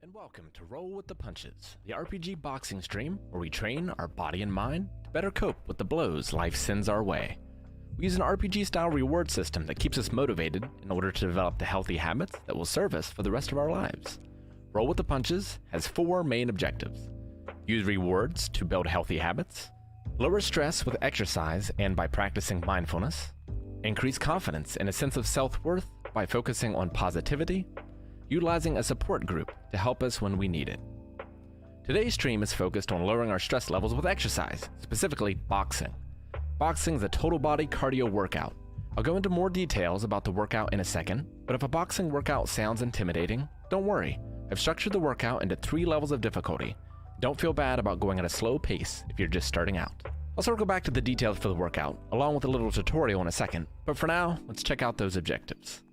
and welcome to Roll with the Punches, the RPG boxing stream where we train our body and mind to better cope with the blows life sends our way. We use an RPG-style reward system that keeps us motivated in order to develop the healthy habits that will serve us for the rest of our lives. Roll with the Punches has 4 main objectives. Use rewards to build healthy habits, lower stress with exercise and by practicing mindfulness, increase confidence and a sense of self-worth by focusing on positivity, utilizing a support group to help us when we need it. Today's stream is focused on lowering our stress levels with exercise, specifically boxing. Boxing is a total body cardio workout. I'll go into more details about the workout in a second, but if a boxing workout sounds intimidating, don't worry. I've structured the workout into 3 levels of difficulty. Don't feel bad about going at a slow pace if you're just starting out. I'll circle back to the details for the workout, along with a little tutorial in a second, but for now, let's check out those objectives.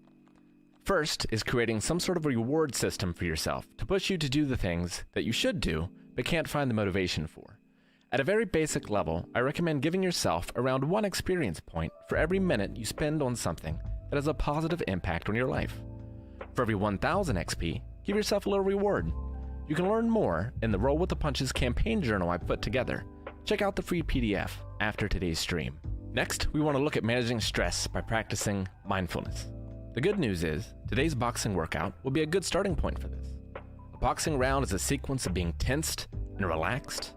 First is creating some sort of reward system for yourself to push you to do the things that you should do but can't find the motivation for. At a very basic level, I recommend giving yourself around 1 experience point for every minute you spend on something that has a positive impact on your life. For every 1000 XP, give yourself a little reward. You can learn more in the Roll with the Punches campaign journal I put together. Check out the free PDF after today's stream. Next, we want to look at managing stress by practicing mindfulness. The good news is, today's boxing workout will be a good starting point for this. A boxing round is a sequence of being tensed and relaxed.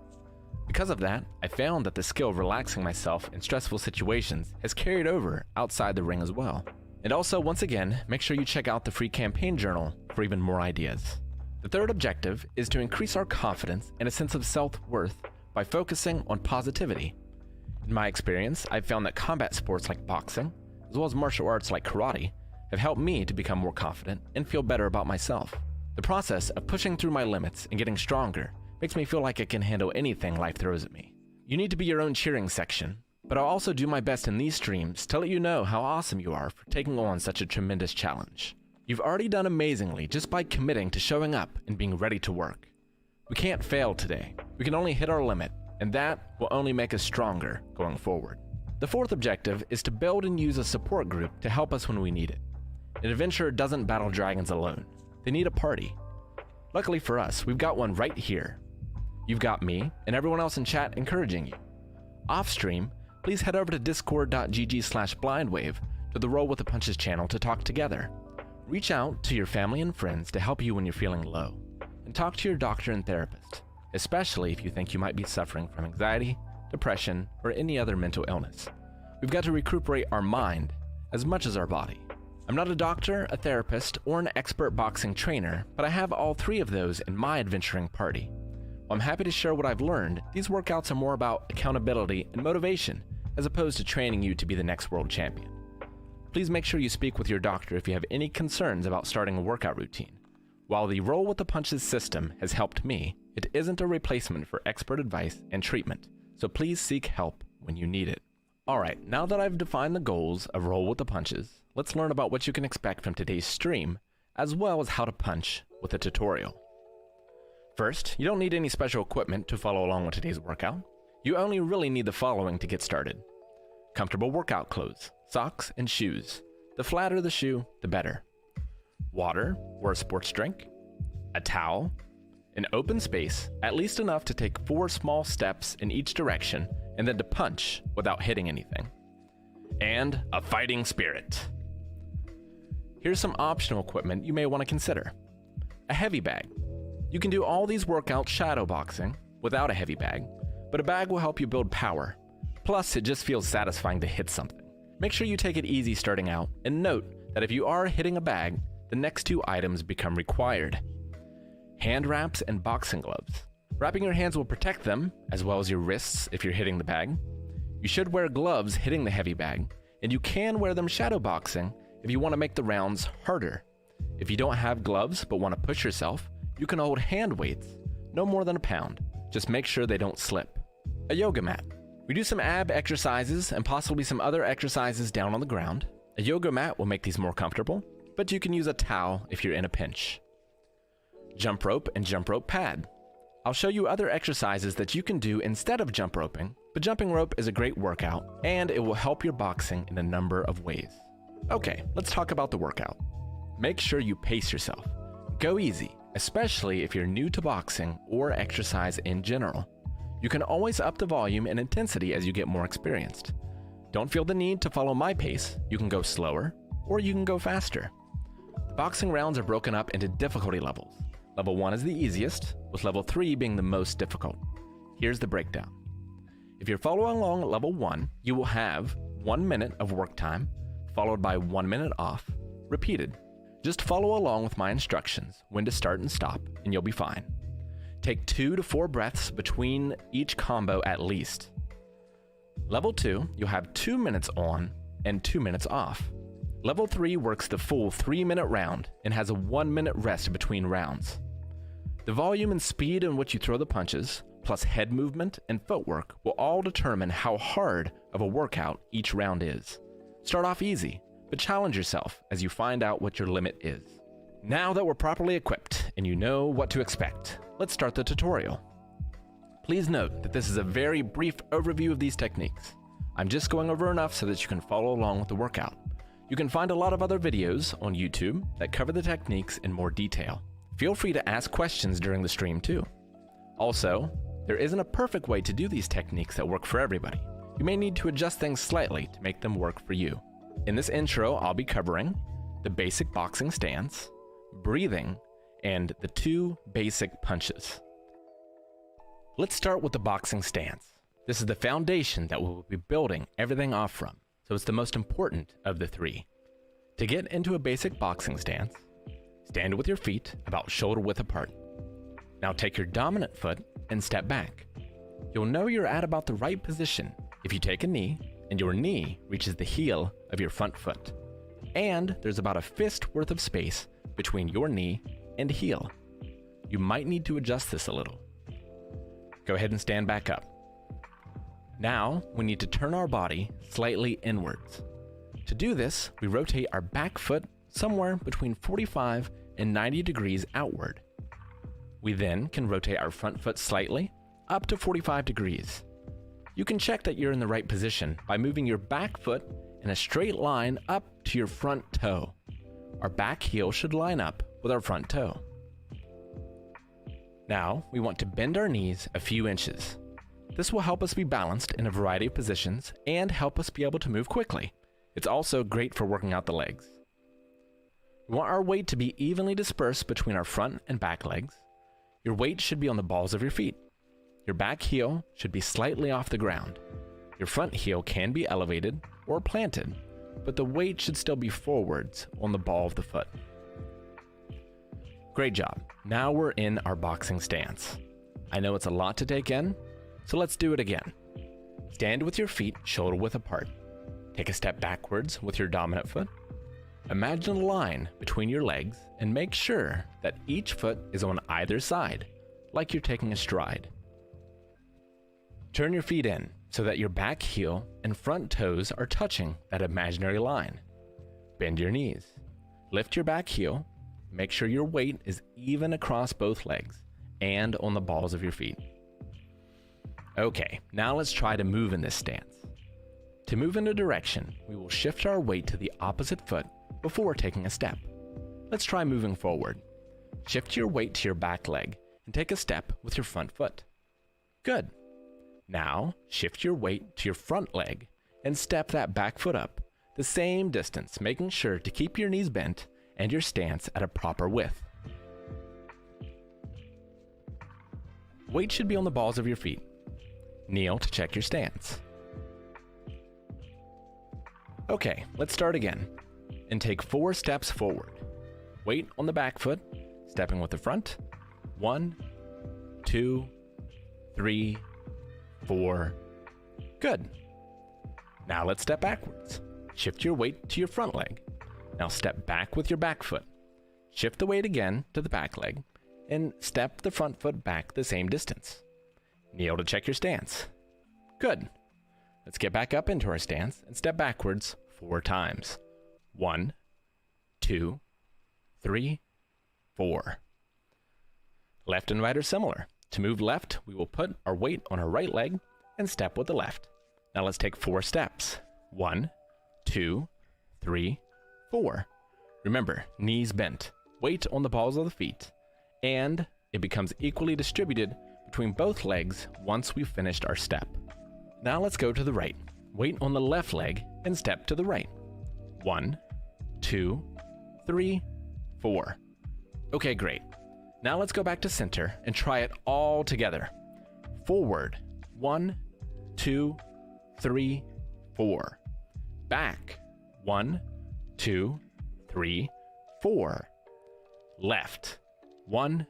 Because of that, I found that the skill of relaxing myself in stressful situations has carried over outside the ring as well. And also, once again, make sure you check out the free campaign journal for even more ideas. The third objective is to increase our confidence and a sense of self-worth by focusing on positivity. In my experience, I've found that combat sports like boxing, as well as martial arts like karate, have helped me to become more confident and feel better about myself. The process of pushing through my limits and getting stronger makes me feel like I can handle anything life throws at me. You need to be your own cheering section, but I'll also do my best in these streams to let you know how awesome you are for taking on such a tremendous challenge. You've already done amazingly just by committing to showing up and being ready to work. We can't fail today. We can only hit our limit, and that will only make us stronger going forward. The fourth objective is to build and use a support group to help us when we need it. An adventurer doesn't battle dragons alone. They need a party. Luckily for us, we've got one right here. You've got me and everyone else in chat encouraging you. Off stream, please head over to discord.gg/blindwave to the Roll with the Punches channel to talk together. Reach out to your family and friends to help you when you're feeling low. And talk to your doctor and therapist, especially if you think you might be suffering from anxiety, depression, or any other mental illness. We've got to recuperate our mind as much as our body. I'm not a doctor, a therapist, or an expert boxing trainer, but I have all 3 of those in my adventuring party. While I'm happy to share what I've learned, these workouts are more about accountability and motivation, as opposed to training you to be the next world champion. Please make sure you speak with your doctor if you have any concerns about starting a workout routine. While the Roll with the Punches system has helped me, it isn't a replacement for expert advice and treatment, so please seek help when you need it. Alright, now that I've defined the goals of Roll with the Punches, let's learn about what you can expect from today's stream, as well as how to punch with a tutorial. First, you don't need any special equipment to follow along with today's workout. You only really need the following to get started. Comfortable workout clothes, socks, and shoes. The flatter the shoe, the better. Water or a sports drink, a towel, an open space, at least enough to take 4 small steps in each direction, and then to punch without hitting anything. And a fighting spirit. Here's some optional equipment you may want to consider. A heavy bag. You can do all these workouts shadow boxing without a heavy bag, but a bag will help you build power. Plus, it just feels satisfying to hit something. Make sure you take it easy starting out, and note that if you are hitting a bag, the next 2 items become required. Hand wraps and boxing gloves. Wrapping your hands will protect them, as well as your wrists if you're hitting the bag. You should wear gloves hitting the heavy bag, and you can wear them shadow boxing if you want to make the rounds harder. If you don't have gloves but want to push yourself, you can hold hand weights, no more than a pound. Just make sure they don't slip. A yoga mat. We do some ab exercises and possibly some other exercises down on the ground. A yoga mat will make these more comfortable, but you can use a towel if you're in a pinch. Jump rope and jump rope pad. I'll show you other exercises that you can do instead of jump roping, but jumping rope is a great workout, and it will help your boxing in a number of ways. Okay, let's talk about the workout. Make sure you pace yourself. Go easy. especially if you're new to boxing or exercise in general. You can always up the volume and intensity as you get more experienced. Don't feel the need to follow my pace. You can go slower or you can go faster. The boxing rounds are broken up into difficulty levels. Level 1 is the easiest, with level 3 being the most difficult. Here's the breakdown. If you're following along at level 1, you will have 1 minute of work time, followed by 1 minute off, repeated. Just follow along with my instructions, when to start and stop, and you'll be fine. Take 2 to 4 breaths between each combo at least. Level 2, you'll have 2 minutes on and 2 minutes off. Level 3 works the full 3-minute round and has a 1-minute rest between rounds. The volume and speed in which you throw the punches, plus head movement and footwork, will all determine how hard of a workout each round is. Start off easy, but challenge yourself as you find out what your limit is. Now that we're properly equipped and you know what to expect, let's start the tutorial. Please note that this is a very brief overview of these techniques. I'm just going over enough so that you can follow along with the workout. You can find a lot of other videos on YouTube that cover the techniques in more detail. Feel free to ask questions during the stream too. Also, there isn't a perfect way to do these techniques that work for everybody. You may need to adjust things slightly to make them work for you. In this intro, I'll be covering the basic boxing stance, breathing, and the 2 basic punches. Let's start with the boxing stance. This is the foundation that we'll be building everything off from, so it's the most important of the 3. To get into a basic boxing stance, stand with your feet about shoulder width apart. Now take your dominant foot and step back. You'll know you're at about the right position if you take a knee and your knee reaches the heel of your front foot. And there's about a fist worth of space between your knee and heel. You might need to adjust this a little. Go ahead and stand back up. Now, we need to turn our body slightly inwards. To do this, we rotate our back foot somewhere between 45 and 90 degrees outward. We then can rotate our front foot slightly, up to 45 degrees. You can check that you're in the right position by moving your back foot in a straight line up to your front toe. Our back heel should line up with our front toe. Now, we want to bend our knees a few inches. This will help us be balanced in a variety of positions and help us be able to move quickly. It's also great for working out the legs. We want our weight to be evenly dispersed between our front and back legs. Your weight should be on the balls of your feet. Your back heel should be slightly off the ground. Your front heel can be elevated or planted, but the weight should still be forwards on the ball of the foot. Great job. Now we're in our boxing stance. I know it's a lot to take in, so let's do it again. Stand with your feet shoulder width apart. Take a step backwards with your dominant foot. Imagine a line between your legs and make sure that each foot is on either side, like you're taking a stride. Turn your feet in so that your back heel and front toes are touching that imaginary line. Bend your knees. Lift your back heel. Make sure your weight is even across both legs and on the balls of your feet. Okay, now let's try to move in this stance. To move in a direction, we will shift our weight to the opposite foot before taking a step. Let's try moving forward. Shift your weight to your back leg and take a step with your front foot. Good. Now, shift your weight to your front leg and step that back foot up the same distance, making sure to keep your knees bent and your stance at a proper width. Weight should be on the balls of your feet. Kneel to check your stance. Okay, let's start again and take 4 steps forward. Weight on the back foot, stepping with the front. 1, 2, 3, 4. Good. Now let's step backwards. Shift your weight to your front leg. Now step back with your back foot. Shift the weight again to the back leg and step the front foot back the same distance. Kneel to check your stance. Good. Let's get back up into our stance and step backwards 4 times. 1, 2, 3, 4. Left and right are similar. To move left, we will put our weight on our right leg and step with the left. Now let's take 4 steps. 1, 2, 3, 4. Remember, knees bent, weight on the balls of the feet, and it becomes equally distributed between both legs once we've finished our step. Now let's go to the right. Weight on the left leg and step to the right. 1, 2, 3, 4. Okay, great. Now let's go back to center and try it all together. Forward, 1, 2, 3, 4. Back, 1, 2, 3, 4. Left, 1,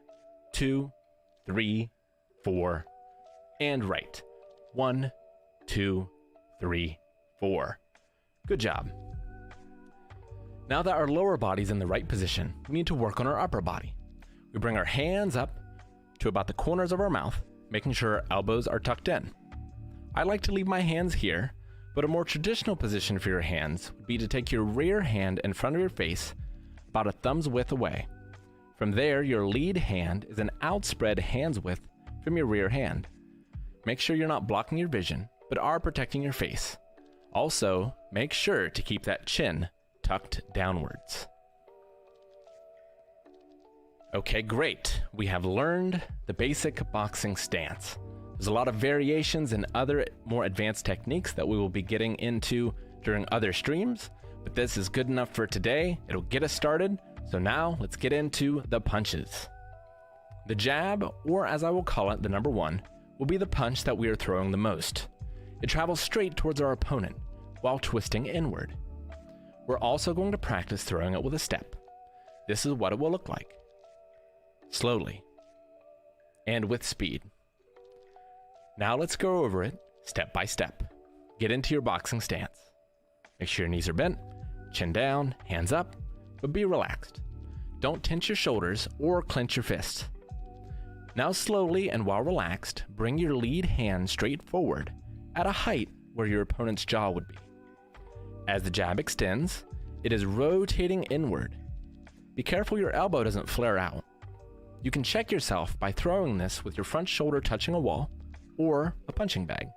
2, 3, 4. And right, 1, 2, 3, 4. Good job. Now that our lower body's in the right position, we need to work on our upper body. We bring our hands up to about the corners of our mouth, making sure our elbows are tucked in. I like to leave my hands here, but a more traditional position for your hands would be to take your rear hand in front of your face about a thumb's width away. From there, your lead hand is an outspread hand's width from your rear hand. Make sure you're not blocking your vision, but are protecting your face. Also, make sure to keep that chin tucked downwards. Okay, great. We have learned the basic boxing stance. There's a lot of variations and other more advanced techniques that we will be getting into during other streams, but this is good enough for today. It'll get us started. So now let's get into the punches. The jab, or as I will call it, the number 1, will be the punch that we are throwing the most. It travels straight towards our opponent while twisting inward. We're also going to practice throwing it with a step. This is what it will look like. Slowly. And with speed. Now let's go over it step by step. Get into your boxing stance. Make sure your knees are bent, chin down, hands up, but be relaxed. Don't tense your shoulders or clench your fists. Now slowly and while relaxed, bring your lead hand straight forward at a height where your opponent's jaw would be. As the jab extends, it is rotating inward. Be careful your elbow doesn't flare out. You can check yourself by throwing this with your front shoulder touching a wall or a punching bag.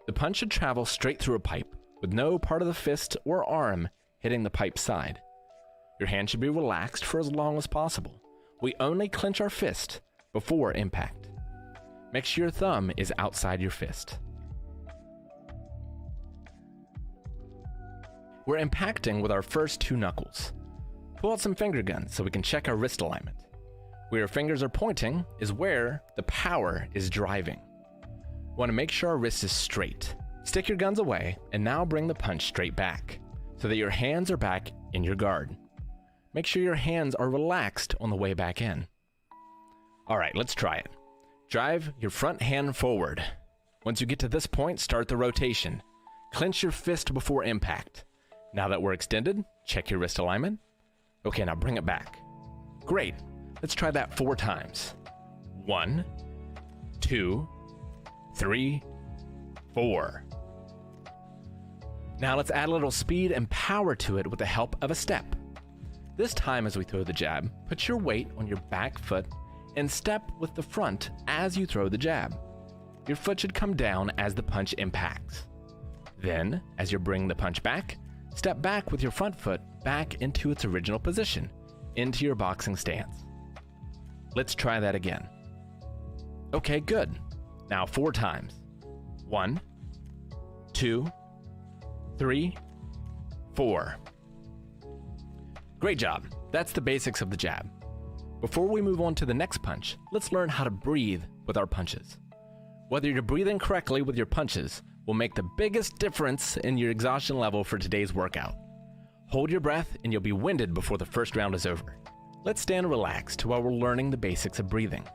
The punch should travel straight through a pipe with no part of the fist or arm hitting the pipe side. Your hand should be relaxed for as long as possible. We only clench our fist before impact. Make sure your thumb is outside your fist. We're impacting with our first 2 knuckles. Pull out some finger guns so we can check our wrist alignment. Where your fingers are pointing is where the power is driving. We want to make sure our wrist is straight. Stick your guns away and now bring the punch straight back so that your hands are back in your guard. Make sure your hands are relaxed on the way back in. All right, let's try it. Drive your front hand forward. Once you get to this point, start the rotation. Clench your fist before impact. Now that we're extended, check your wrist alignment. Okay, now bring it back. Great. Let's try that 4 times. 1, 2, 3, 4. Now let's add a little speed and power to it with the help of a step. This time as we throw the jab, put your weight on your back foot and step with the front as you throw the jab. Your foot should come down as the punch impacts. Then, as you bring the punch back, step back with your front foot back into its original position, into your boxing stance. Let's try that again. Okay, good. Now 4 times. 1, 2, 3, 4. Great job. That's the basics of the jab. Before we move on to the next punch, let's learn how to breathe with our punches. Whether you're breathing correctly with your punches will make the biggest difference in your exhaustion level for today's workout. Hold your breath and you'll be winded before the first round is over. Let's stand relaxed while we're learning the basics of breathing.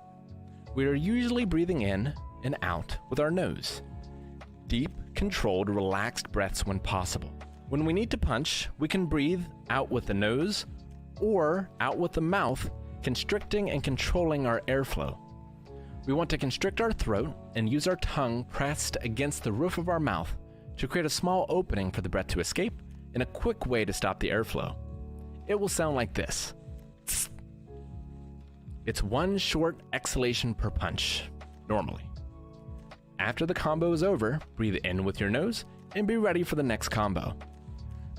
We are usually breathing in and out with our nose. Deep, controlled, relaxed breaths when possible. When we need to punch, we can breathe out with the nose or out with the mouth, constricting and controlling our airflow. We want to constrict our throat and use our tongue pressed against the roof of our mouth to create a small opening for the breath to escape and a quick way to stop the airflow. It will sound like this. It's 1 short exhalation per punch, normally. After the combo is over, breathe in with your nose and be ready for the next combo.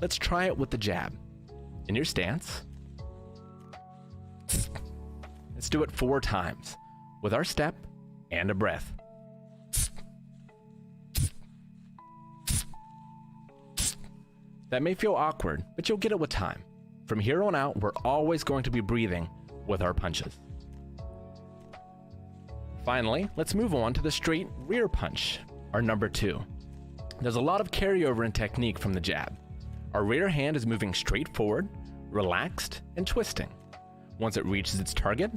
Let's try it with the jab. In your stance, Let's do it 4 times, with our step and a breath. That may feel awkward, but you'll get it with time. From here on out, we're always going to be breathing with our punches. Finally, let's move on to the straight rear punch, our number 2. There's a lot of carryover in technique from the jab. Our rear hand is moving straight forward, relaxed, and twisting. Once it reaches its target,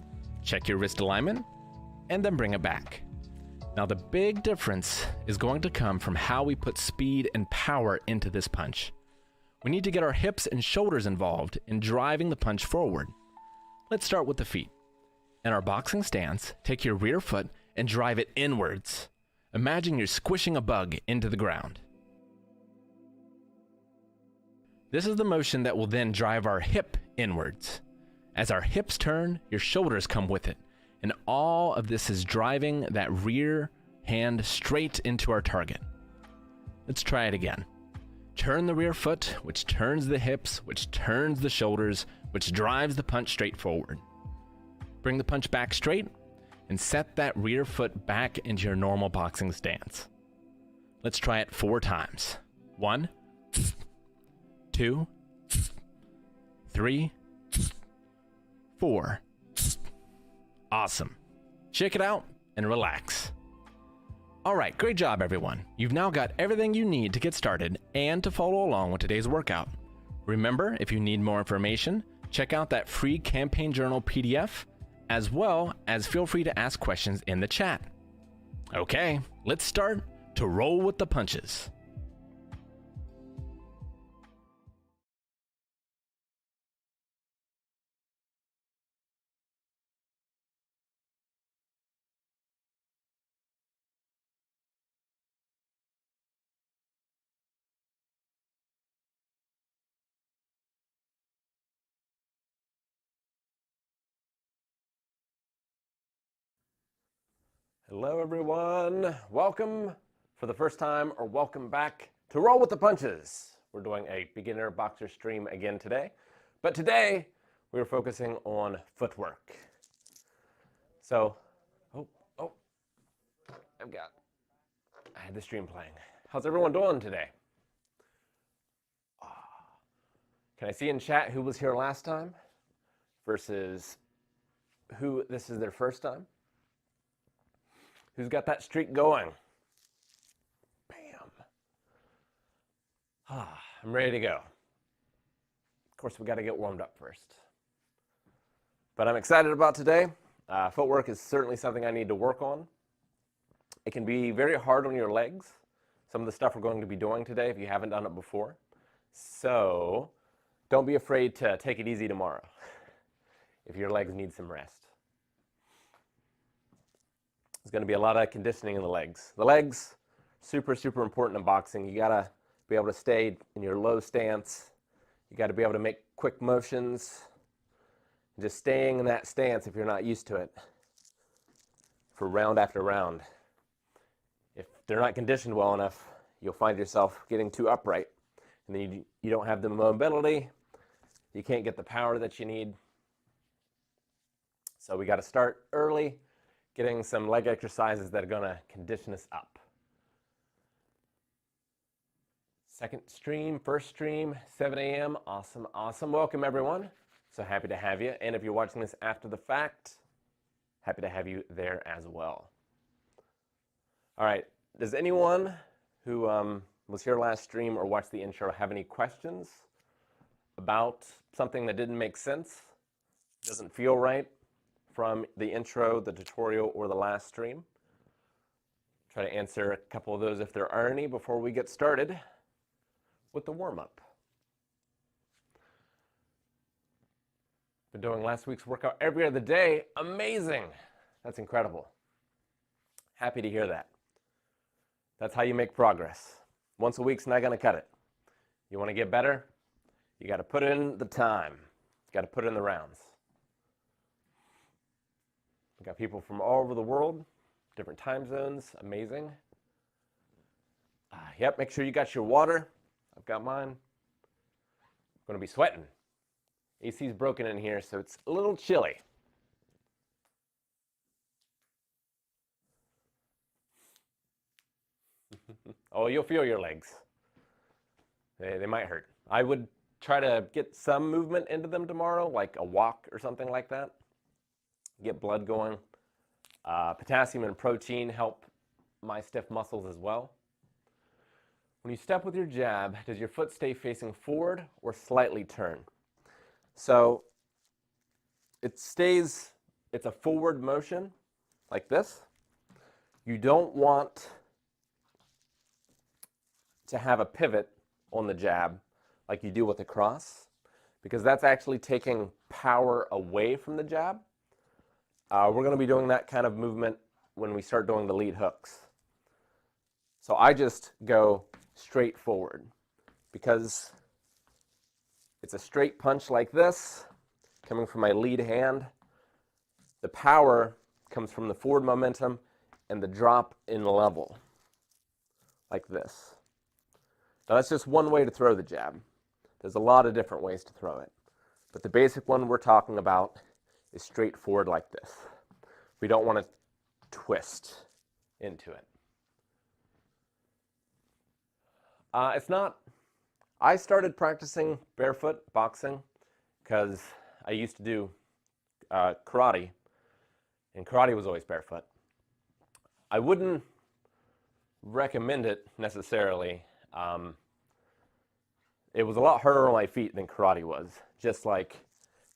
check your wrist alignment, and then bring it back. Now the big difference is going to come from how we put speed and power into this punch. We need to get our hips and shoulders involved in driving the punch forward. Let's start with the feet. In our boxing stance, take your rear foot and drive it inwards. Imagine you're squishing a bug into the ground. This is the motion that will then drive our hip inwards. As our hips turn, your shoulders come with it, and all of this is driving that rear hand straight into our target. Let's try it again. Turn the rear foot, which turns the hips, which turns the shoulders, which drives the punch straight forward. Bring the punch back straight, and set that rear foot back into your normal boxing stance. Let's try it 4 times. 1, 2, 3, 4. Awesome. Check it out and relax. All right, great job, everyone. You've now got everything you need to get started and to follow along with today's workout. Remember, if you need more information, check out that free campaign journal PDF, as well as feel free to ask questions in the chat. Okay, let's start to roll with the punches. Hello everyone, welcome for the first time or welcome back to Roll with the Punches. We're doing a beginner boxer stream again today, but today we're focusing on footwork. So, I had the stream playing. How's everyone doing today? Can I see in chat who was here last time versus who this is their first time? Who's got that streak going? Bam. I'm ready to go. Of course, we got to get warmed up first. But I'm excited about today. Footwork is certainly something I need to work on. It can be very hard on your legs. Some of the stuff we're going to be doing today if you haven't done it before. So don't be afraid to take it easy tomorrow if your legs need some rest. There's going to be a lot of conditioning in the legs. The legs, super important in boxing. You got to be able to stay in your low stance. You got to be able to make quick motions. Just staying in that stance if you're not used to it for round after round. If they're not conditioned well enough, you'll find yourself getting too upright. And then you don't have the mobility. You can't get the power that you need. So we got to start early, getting some leg exercises that are going to condition us up. Second stream, first stream, 7 a.m. Awesome. Welcome, everyone. So happy to have you. And if you're watching this after the fact, happy to have you there as well. All right. Does anyone who was here last stream or watched the intro have any questions about something that didn't make sense, doesn't feel right from the intro, the tutorial, or the last stream? Try to answer a couple of those if there are any before we get started with the warm-up. Been doing last week's workout every other day. Amazing. That's incredible. Happy to hear that. That's how you make progress. Once a week's not going to cut it. You want to get better? You got to put in the time. You got to put in the rounds. We got people from all over the world, different time zones. Amazing. Yep, make sure you got your water. I've got mine. I'm going to be sweating. AC's broken in here, so it's a little chilly. Oh, you'll feel your legs. They might hurt. I would try to get some movement into them tomorrow, like a walk or something like that. Get blood going. Potassium and protein help my stiff muscles as well. When you step with your jab, does your foot stay facing forward or slightly turn? So it's a forward motion like this. You don't want to have a pivot on the jab like you do with the cross, because that's actually taking power away from the jab. We're going to be doing that kind of movement when we start doing the lead hooks. So I just go straight forward because it's a straight punch like this coming from my lead hand. The power comes from the forward momentum and the drop in level like this. Now that's just one way to throw the jab. There's a lot of different ways to throw it, but the basic one we're talking about is straight forward like this. We don't want to twist into it. I started practicing barefoot boxing because I used to do karate, and karate was always barefoot. I wouldn't recommend it necessarily. It was a lot harder on my feet than karate was, just like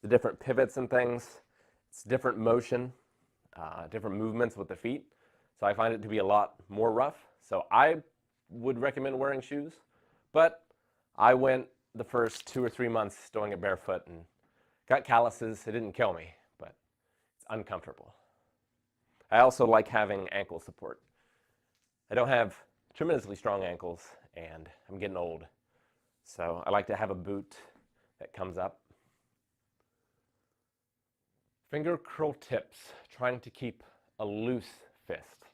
the different pivots and things. It's different motion, different movements with the feet. So I find it to be a lot more rough. So I would recommend wearing shoes, but I went the first 2 or 3 months doing it barefoot and got calluses. It didn't kill me, but it's uncomfortable. I also like having ankle support. I don't have tremendously strong ankles and I'm getting old. So I like to have a boot that comes up. Finger curl tips, trying to keep a loose fist.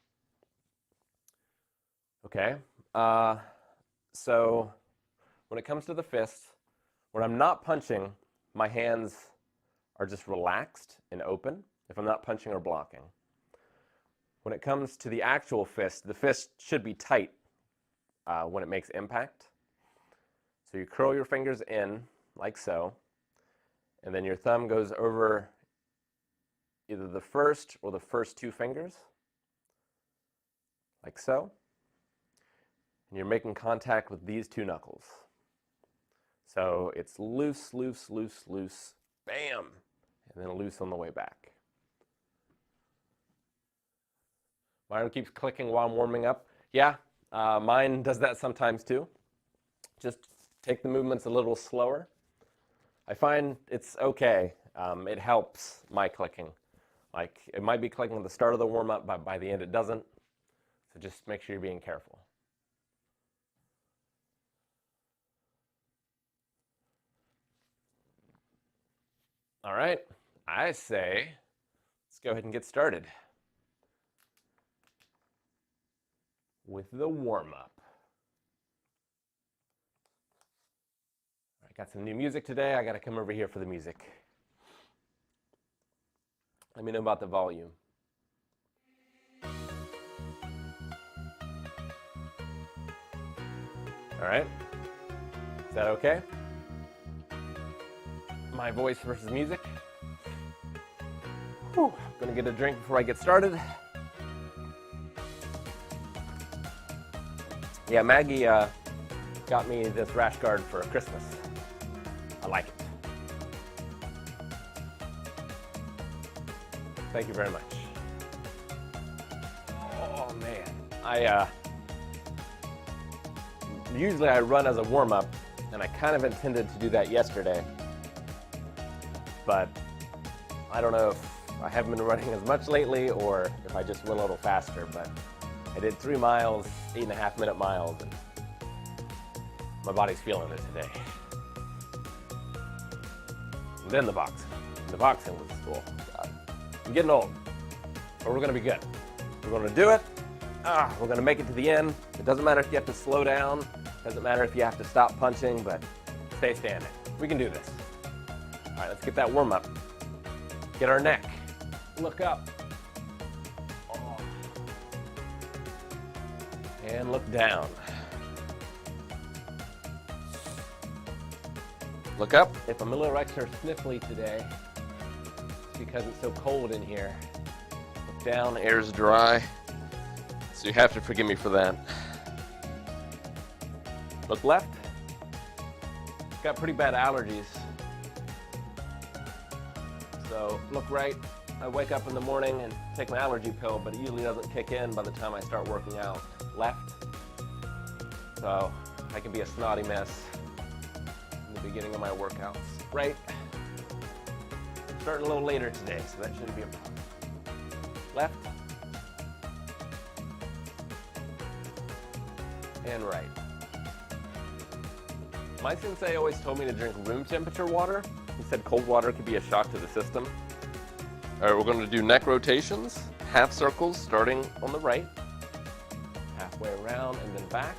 Okay, so when it comes to the fist, when I'm not punching, my hands are just relaxed and open if I'm not punching or blocking. When it comes to the actual fist, the fist should be tight when it makes impact. So you curl your fingers in like so, and then your thumb goes over either the first or the first 2 fingers, like so. And you're making contact with these 2 knuckles. So it's loose, loose, loose, loose, bam, and then loose on the way back. My arm keeps clicking while I'm warming up. Yeah, mine does that sometimes too. Just take the movements a little slower. I find it's okay. It helps my clicking. Like, it might be clicking at the start of the warm-up, but by the end it doesn't. So just make sure you're being careful. All right, I say, let's go ahead and get started with the warm-up. I got some new music today. I got to come over here for the music. Let me know about the volume. All right, is that okay? My voice versus music. Whew. I'm gonna get a drink before I get started. Yeah, Maggie got me this rash guard for Christmas. I like it. Thank you very much. Oh man, usually I run as a warm-up, and I kind of intended to do that yesterday. But I don't know if I haven't been running as much lately or if I just went a little faster, but I did 3 miles, 8.5-minute miles, and my body's feeling it today. And then the boxing. The boxing was cool. I'm getting old, but we're gonna be good. We're gonna do it. We're gonna make it to the end. It doesn't matter if you have to slow down. It doesn't matter if you have to stop punching, but stay standing. We can do this. All right, let's get that warm up. Get our neck. Look up. Oh. And look down. Look up. If I'm a little extra sniffly today, it's because it's so cold in here. Look down, air's dry. So you have to forgive me for that. Look left. Got pretty bad allergies. So look right. I wake up in the morning and take my allergy pill, but it usually doesn't kick in by the time I start working out. Left. So I can be a snotty mess in the beginning of my workouts. Right. Starting a little later today, so that shouldn't be a problem. Left. And right. My sensei always told me to drink room temperature water. He said cold water could be a shock to the system. All right, we're going to do neck rotations, half circles starting on the right, halfway around and then back,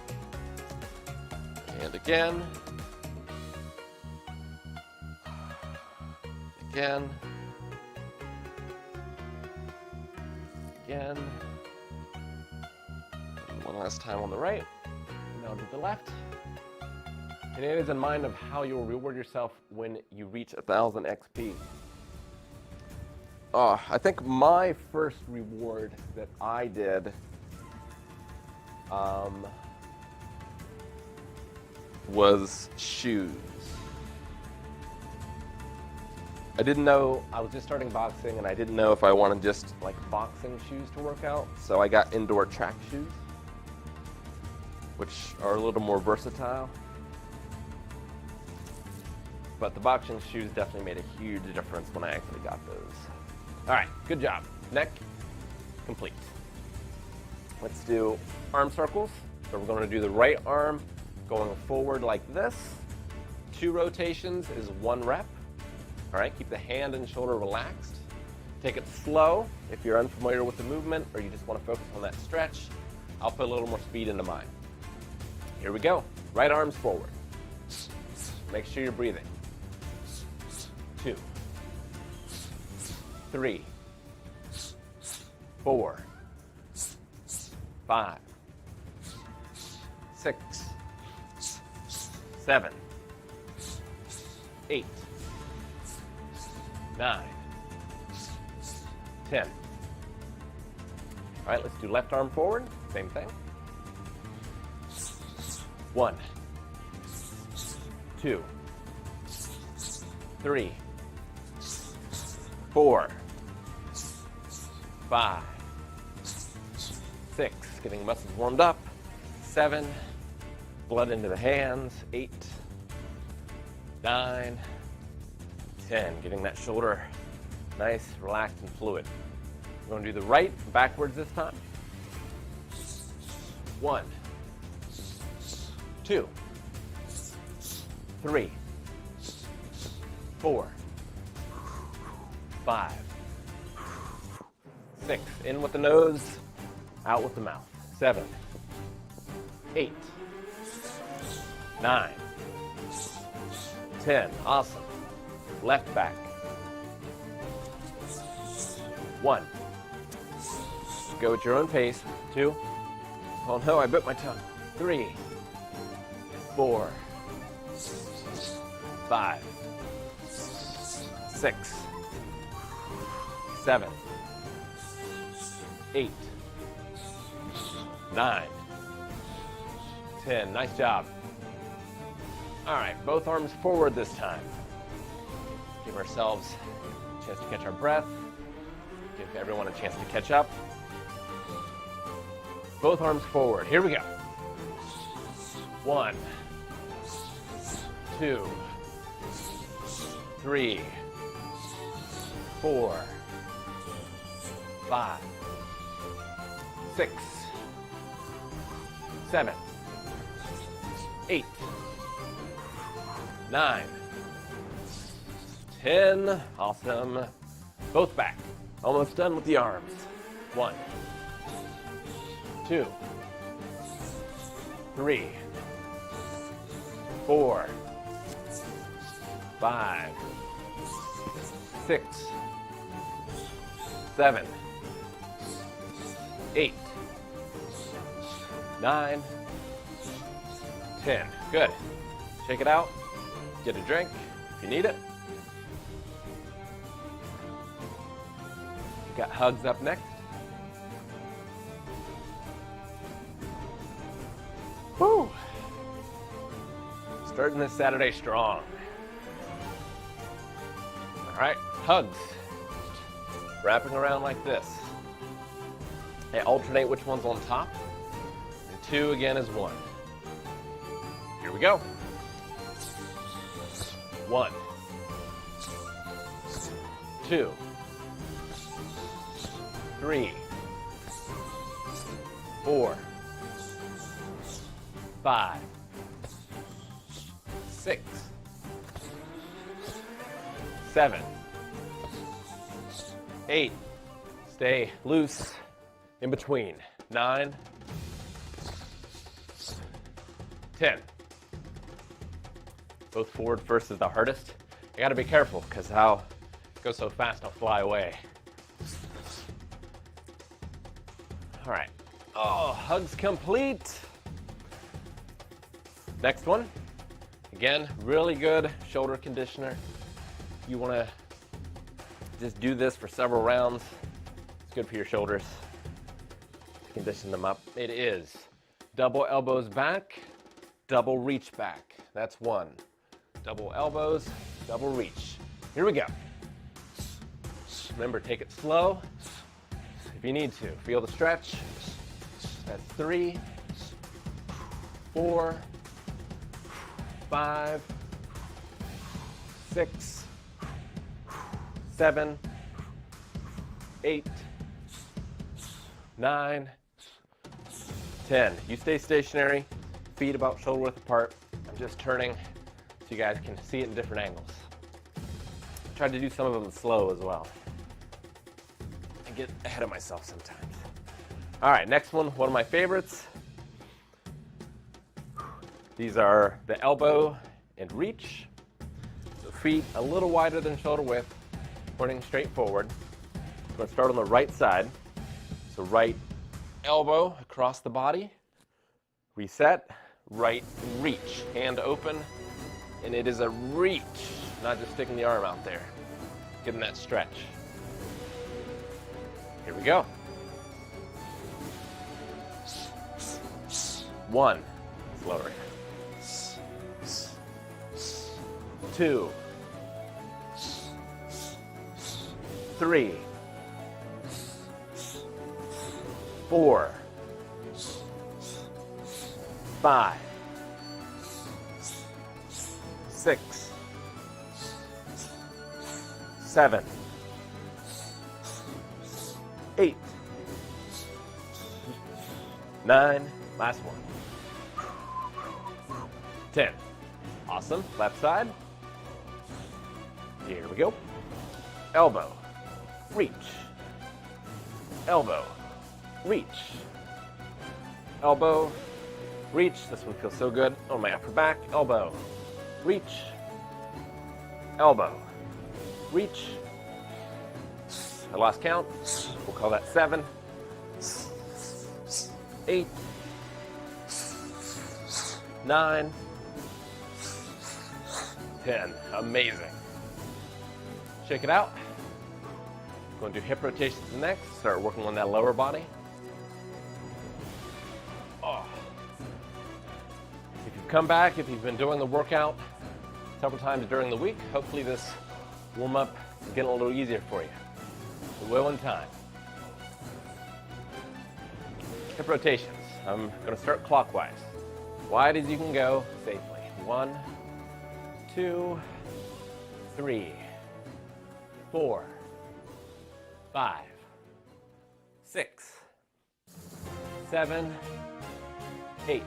and again, again, again, and one last time on the right, now to the left. And it is in mind of how you'll reward yourself when you reach 1,000 XP. I think my first reward that I did was shoes. I didn't know, I was just starting boxing and I didn't know if I wanted just like boxing shoes to work out. So I got indoor track shoes, which are a little more versatile. But the boxing shoes definitely made a huge difference when I actually got those. All right, good job. Neck complete. Let's do arm circles. So we're going to do the right arm going forward like this. 2 rotations is 1 rep. All right, keep the hand and shoulder relaxed. Take it slow if you're unfamiliar with the movement or you just want to focus on that stretch. I'll put a little more speed into mine. Here we go. Right arms forward. Make sure you're breathing. 2, 3, 4, 5, 6, 7, 8, 9, 10. All right, let's do left arm forward. Same thing. 1, 2, 3, 4, 5, 6, getting muscles warmed up. 7, blood into the hands. 8, 9, 10, getting that shoulder nice, relaxed, and fluid. We're going to do the right backwards this time. 1, 2, 3, 4, 5, 6, in with the nose, out with the mouth. 7, 8, 9, 10, awesome. Left back. 1, go at your own pace. 2, oh no, I bit my tongue. 3, 4, 5, 6, 7, 8, 9, 10. Nice job. All right, both arms forward this time. Give ourselves a chance to catch our breath. Give everyone a chance to catch up. Both arms forward. Here we go. 1, 2, 3, 4, 5, 6, 7, 8, 9, 10. Awesome. Both back. Almost done with the arms. 1, 2, 3, 4, 5, 6, 7, 8, 9, 10. Good. Shake it out. Get a drink if you need it. We've got hugs up next. Woo! Starting this Saturday strong. All right, hugs. Wrapping around like this. Hey, alternate which one's on top. And 2 again is 1. Here we go. 1, 2, 3, 4, 5, 6, 7, 8. Stay loose in between. 9, 10. Both forward first is the hardest. I gotta be careful because how it goes so fast I'll fly away. All right. Oh, hugs complete. Next one. Again, really good shoulder conditioner. You wanna just do this for several rounds. It's good for your shoulders to condition them up. It is double elbows back, double reach back. That's 1. Double elbows, double reach. Here we go. Remember, take it slow. If you need to, feel the stretch. That's 3, 4, 5, 6, 7, 8, 9, 10. You stay stationary, feet about shoulder width apart. I'm just turning so you guys can see it in different angles. I tried to do some of them slow as well. I get ahead of myself sometimes. All right, next one of my favorites. These are the elbow and reach. So feet a little wider than shoulder width, pointing straight forward. I'm going to start on the right side. So right elbow across the body, reset, right reach, hand open, and it is a reach, not just sticking the arm out there, getting that stretch. Here we go. 1, slower. 2, 3, 4, 5, 6, 7, 8, 9, last one. 10. Awesome. Left side. Here we go. Elbow, reach, elbow, reach, elbow, reach. This one feels so good on my upper back. Elbow, reach, elbow, reach. I lost count. We'll call that 7, 8, 9, 10. Amazing. Check it out. Going to do hip rotations next. Start working on that lower body. Oh. If you've come back, if you've been doing the workout several times during the week, hopefully this warm-up is getting a little easier for you. It will in time. Hip rotations. I'm going to start clockwise. Wide as you can go safely. 1, 2, 3, 4, 5, 6, 7, 8,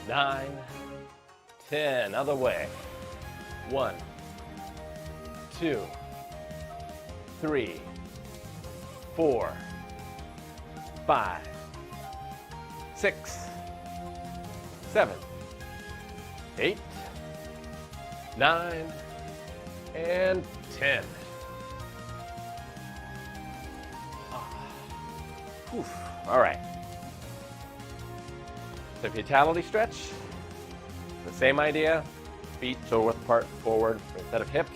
9, 10. Other way. 1, 2, 3, 4, 5, 6, 7, 8, 9, and 10. All right. So fatality stretch, the same idea. feet shoulder width apart, forward. Instead of hips,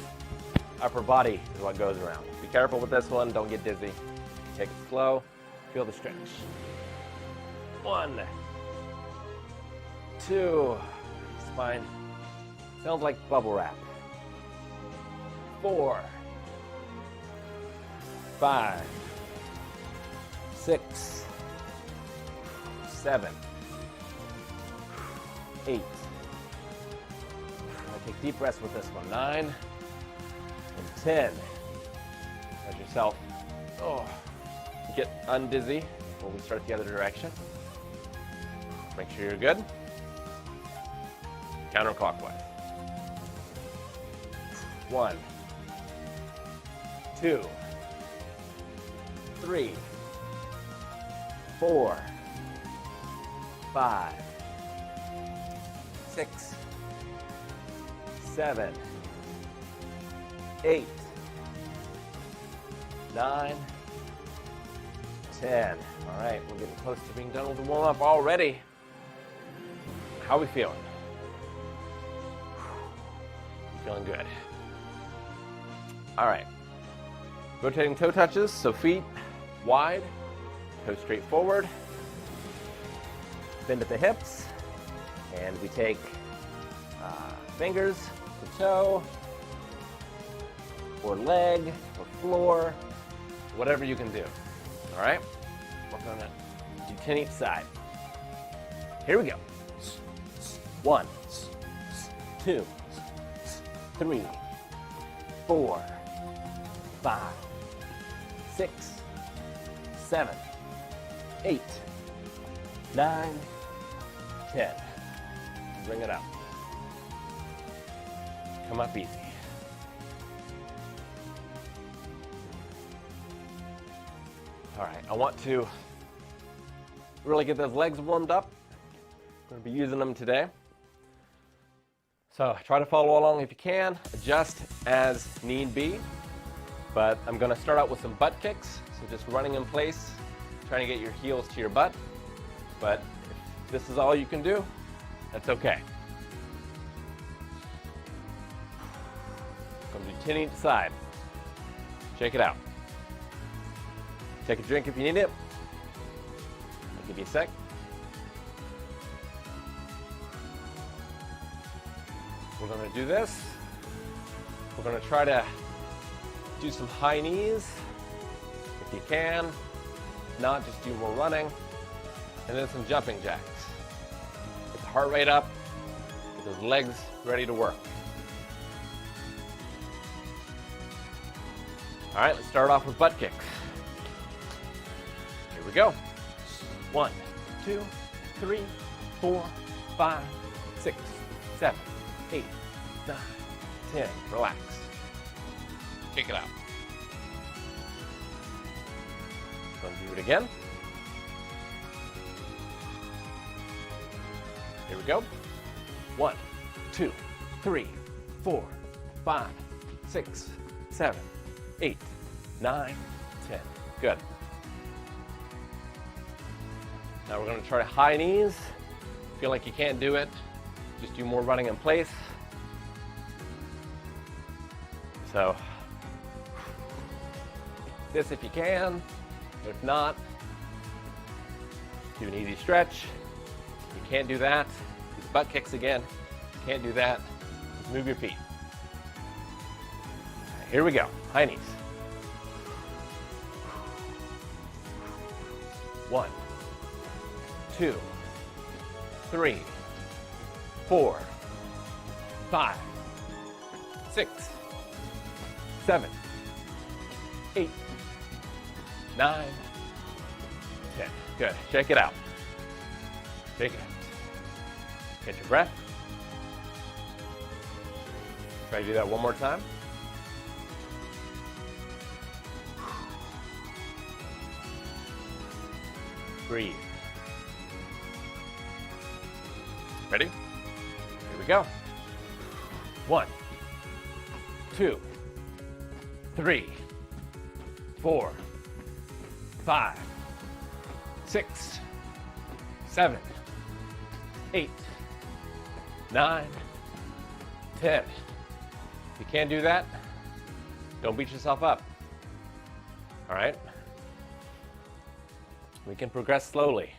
upper body is what goes around. Be careful with this one, don't get dizzy. Take it slow, feel the stretch. 1, 2, spine sounds like bubble wrap. 4, 5, 6, 7, 8. Take deep breaths with this one. 9 and 10. Let yourself get undizzy before we start the other direction. Make sure you're good. Counterclockwise. 1, 2, 3, 4, 5, 6, 7, 8, 9, 10. All right, we're getting close to being done with the warm-up already. How are we feeling? Feeling good. All right. Rotating toe touches, so feet wide, toes straight forward. Bend at the hips, and we take fingers to toe, or leg, or floor, whatever you can do. All right? Work on that. Do 10 each side. Here we go. 1, 2, 3, 4, 5, 6, 7, 8, 9, 10. Bring it up. Come up easy. All right, I want to really get those legs warmed up. I'm going to be using them today. So try to follow along if you can, adjust as need be. But I'm going to start out with some butt kicks. So just running in place, trying to get your heels to your butt. But if this is all you can do, that's okay. I'm going to do 10 each side. Shake it out. Take a drink if you need it. I'll give you a sec. We're going to do this. We're going to try to do some high knees if you can. If not, just do more running. And then some jumping jacks. Get the heart rate up. Get those legs ready to work. All right, let's start off with butt kicks. Here we go. 1, 2, 3, 4, 5, 6, 7, 8, 9, 10. Relax. Kick it out. Going to do it again. Here we go. 1, 2, 3, 4, 5, 6, 7, 8, 9, 10. Good. Now we're going to try high knees. Feel like you can't do it, just do more running in place. So, this if you can. If not, do an easy stretch. If you can't do that, do butt kicks again. If you can't do that, just move your feet. Here we go, high knees. 1, 2, 3, 4, 5, 6, 7, 8, 9, 10. Good. Shake it out. Shake it out. Get your breath. Try to do that one more time. Breathe. Ready? Here we go. 1, 2, 3, 4, 5, 6, 7, 8, 9, 10. If you can't do that, don't beat yourself up. All right? We can progress slowly.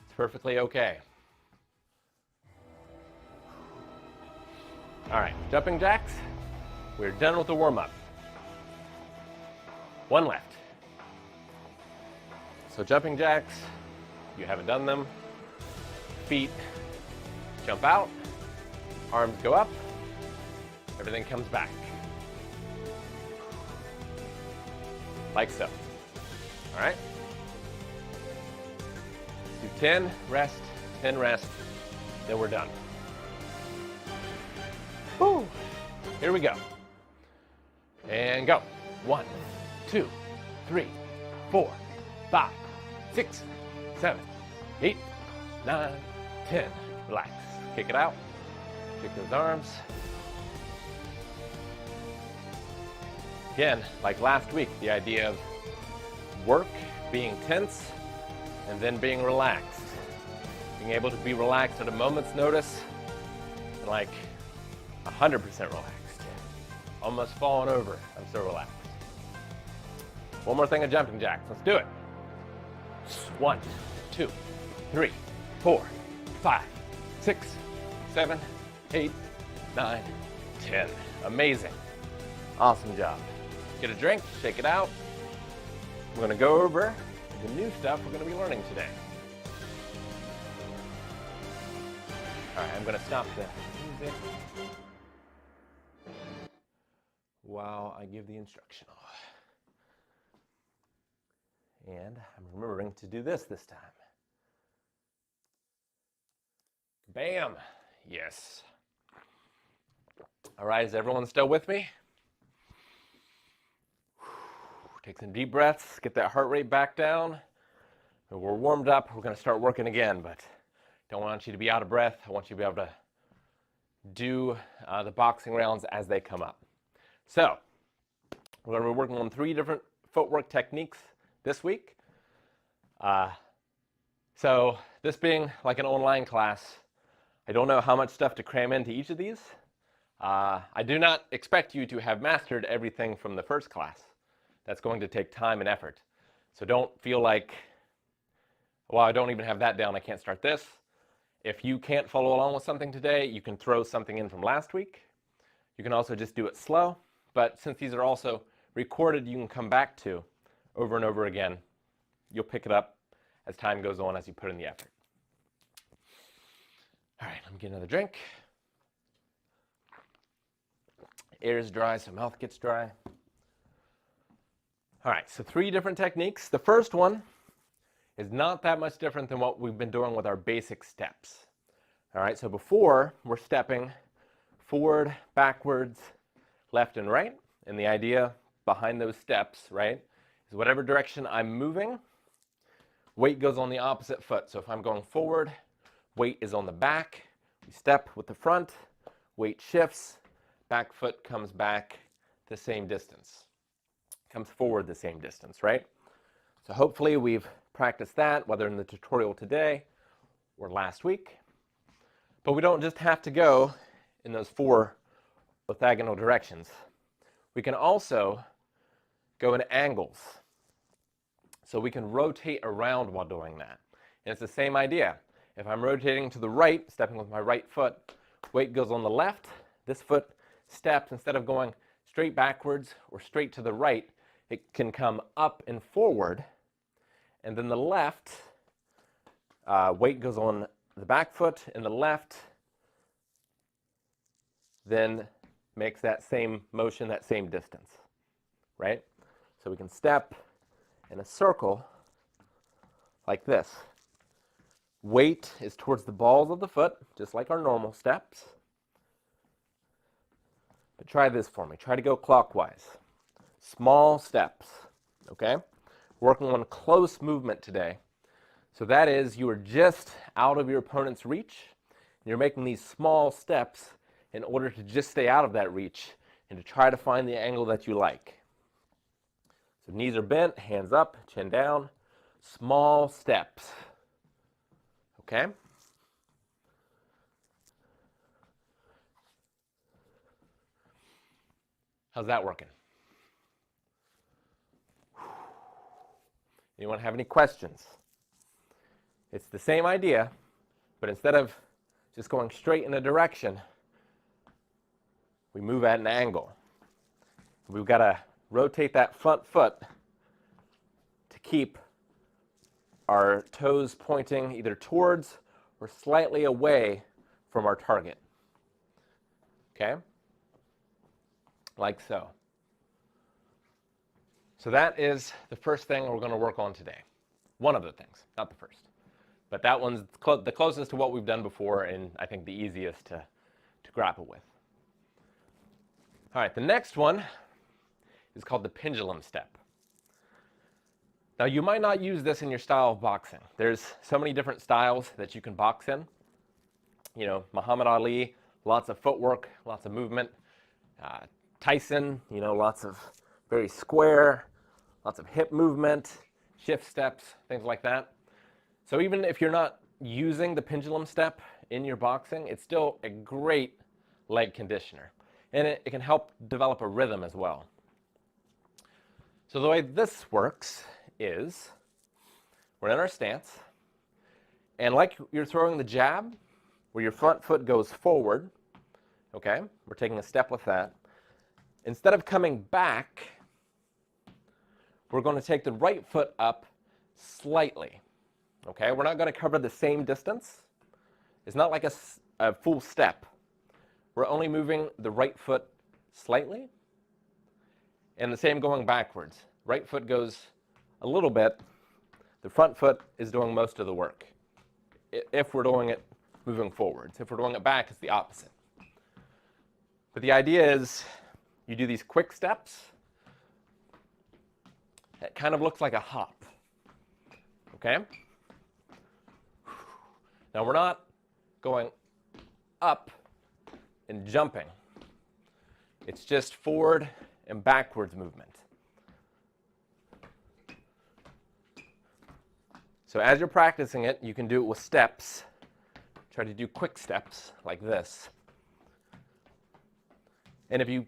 It's perfectly okay. All right, jumping jacks. We're done with the warm-up. One left. So jumping jacks, you haven't done them. Feet jump out, arms go up, everything comes back. Like so. All right? Do 10, rest, 10, rest, then we're done. Woo. Here we go. And go. 1, 2, 3, 4, 5, 6, 7, 8, 9, 10. Relax. Kick it out. Kick those arms. Again, like last week, the idea of work being tense and then being relaxed. Being able to be relaxed at a moment's notice and like 100% relaxed. Almost falling over. I'm so relaxed. One more thing of jumping jacks. Let's do it. 1, 2, 3, 4, 5, 6, 7, 8, 9, 10. Amazing. Awesome job. Get a drink, shake it out. We're going to go over the new stuff we're going to be learning today. All right, I'm going to stop the music while I give the instructional. And I'm remembering to do this time. Bam! Yes. All right, is everyone still with me? Take some deep breaths, get that heart rate back down. We're warmed up, we're going to start working again, but don't want you to be out of breath. I want you to be able to do the boxing rounds as they come up. So, we're going to be working on 3 different footwork techniques this week. So, this being like an online class, I don't know how much stuff to cram into each of these. I do not expect you to have mastered everything from the first class. That's going to take time and effort. So don't feel like, well, I don't even have that down, I can't start this. If you can't follow along with something today, you can throw something in from last week. You can also just do it slow, but since these are also recorded, you can come back to over and over again. You'll pick it up as time goes on, as you put in the effort. All right, let me get another drink. Air is dry, so mouth gets dry. All right, so 3 different techniques. The first one is not that much different than what we've been doing with our basic steps. All right, so before we're stepping forward, backwards, left and right, and the idea behind those steps, right, is whatever direction I'm moving, weight goes on the opposite foot. So if I'm going forward, weight is on the back. We step with the front, weight shifts, back foot comes back the same distance. Comes forward the same distance, right? So hopefully we've practiced that, whether in the tutorial today or last week. But we don't just have to go in those 4 orthogonal directions. We can also go in angles. So we can rotate around while doing that. And it's the same idea. If I'm rotating to the right, stepping with my right foot, weight goes on the left. This foot steps, instead of going straight backwards or straight to the right, it can come up and forward, and then the left, weight goes on the back foot, and the left then makes that same motion, that same distance, right? So we can step in a circle like this. Weight is towards the balls of the foot, just like our normal steps. But try this for me. Try to go clockwise. Small steps, okay? Working on close movement today. So that is, you are just out of your opponent's reach. You're making these small steps in order to just stay out of that reach and to try to find the angle that you like. So knees are bent, hands up, chin down. Small steps, okay? How's that working? Anyone have any questions? It's the same idea, but instead of just going straight in a direction, we move at an angle. We've got to rotate that front foot to keep our toes pointing either towards or slightly away from our target. Okay? Like so. So that is the first thing we're going to work on today. One of the things, not the first. But that one's the closest to what we've done before, and I think the easiest to grapple with. All right, the next one is called the pendulum step. Now, you might not use this in your style of boxing. There's so many different styles that you can box in. You know, Muhammad Ali, lots of footwork, lots of movement. Tyson, you know, lots of very square, lots of hip movement, shift steps, things like that. So even if you're not using the pendulum step in your boxing, it's still a great leg conditioner. And it can help develop a rhythm as well. So the way this works is we're in our stance, and like you're throwing the jab, where your front foot goes forward, okay? We're taking a step with that. Instead of coming back, we're going to take the right foot up slightly, okay? We're not going to cover the same distance. It's not like a full step. We're only moving the right foot slightly, and the same going backwards. Right foot goes a little bit. The front foot is doing most of the work. If we're doing it moving forwards. If we're doing it back, it's the opposite. But the idea is you do these quick steps. It kind of looks like a hop. Okay? Now we're not going up and jumping. It's just forward and backwards movement. So as you're practicing it, you can do it with steps. Try to do quick steps like this. And if you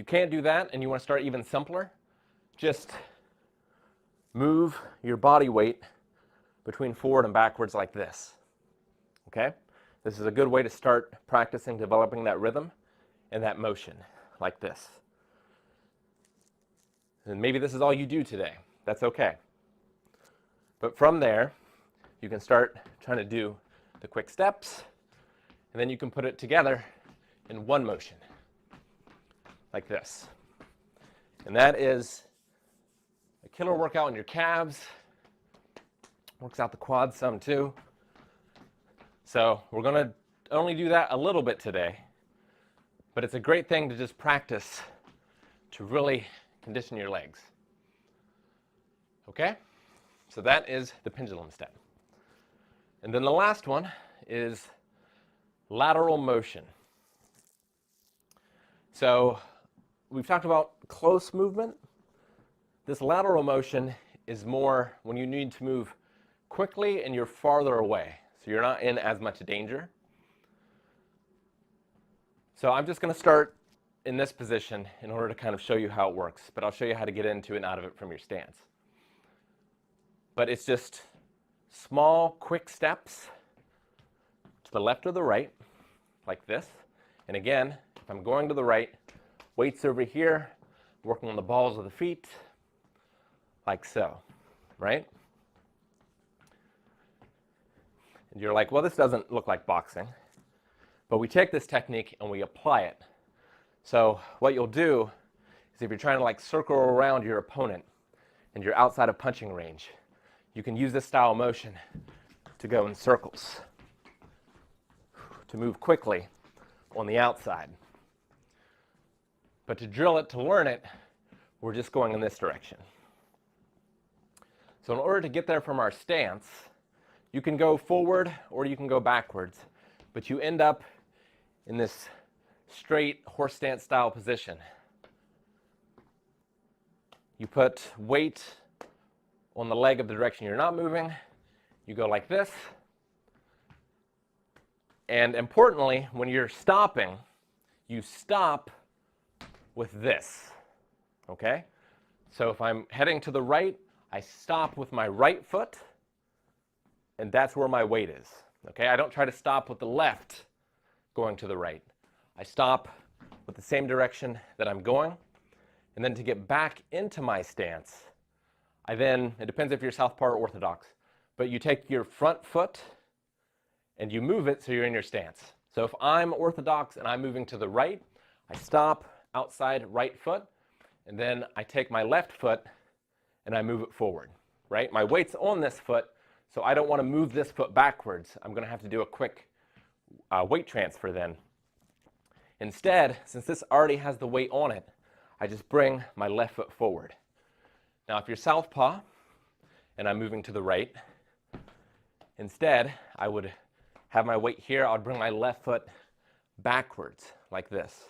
can't do that and you want to start even simpler, just move your body weight between forward and backwards like this. Okay? This is a good way to start practicing developing that rhythm and that motion like this. And maybe this is all you do today. That's okay. But from there, you can start trying to do the quick steps, and then you can put it together in one motion, like this. And that is a killer workout in your calves. Works out the quads some too. So we're going to only do that a little bit today, but it's a great thing to just practice to really condition your legs. Okay? So that is the pendulum step. And then the last one is lateral motion. So we've talked about close movement. This lateral motion is more when you need to move quickly and you're farther away. So you're not in as much danger. So I'm just going to start in this position in order to kind of show you how it works. But I'll show you how to get into and out of it from your stance. But it's just small, quick steps to the left or the right, like this. And again, if I'm going to the right, weights over here, working on the balls of the feet, like so, right? And you're like, well, this doesn't look like boxing. But we take this technique and we apply it. So what you'll do is if you're trying to like circle around your opponent and you're outside of punching range, you can use this style of motion to go in circles, to move quickly on the outside. But to drill it, to learn it, we're just going in this direction. So in order to get there from our stance, you can go forward or you can go backwards, but you end up in this straight horse stance style position. You put weight on the leg of the direction you're not moving. You go like this. And importantly, when you're stopping, you stop with this, okay? So if I'm heading to the right, I stop with my right foot, and that's where my weight is, okay? I don't try to stop with the left going to the right. I stop with the same direction that I'm going, and then to get back into my stance, it depends if you're southpaw or orthodox, but you take your front foot and you move it so you're in your stance. So if I'm orthodox and I'm moving to the right, I stop outside right foot, and then I take my left foot and I move it forward, right? My weight's on this foot, so I don't want to move this foot backwards. I'm going to have to do a quick weight transfer then. Instead, since this already has the weight on it, I just bring my left foot forward. Now, if you're southpaw and I'm moving to the right, instead, I would have my weight here. I'd bring my left foot backwards like this.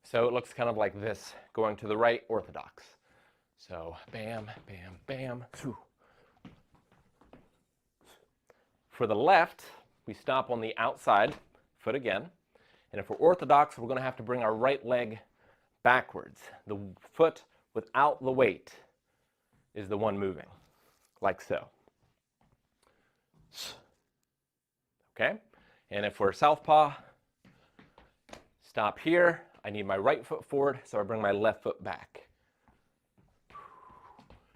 So it looks kind of like this, going to the right, orthodox. So bam, bam, bam. For the left, we stop on the outside foot again. And if we're orthodox, we're going to have to bring our right leg backwards. The foot without the weight is the one moving, like so. Okay? And if we're southpaw, stop here. I need my right foot forward, so I bring my left foot back.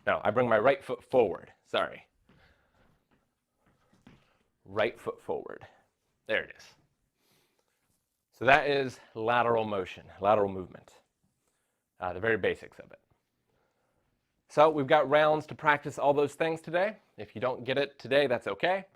No, I bring my right foot forward. Sorry. Right foot forward. There it is. So that is lateral motion, lateral movement, the very basics of it. So we've got rounds to practice all those things today. If you don't get it today, that's okay.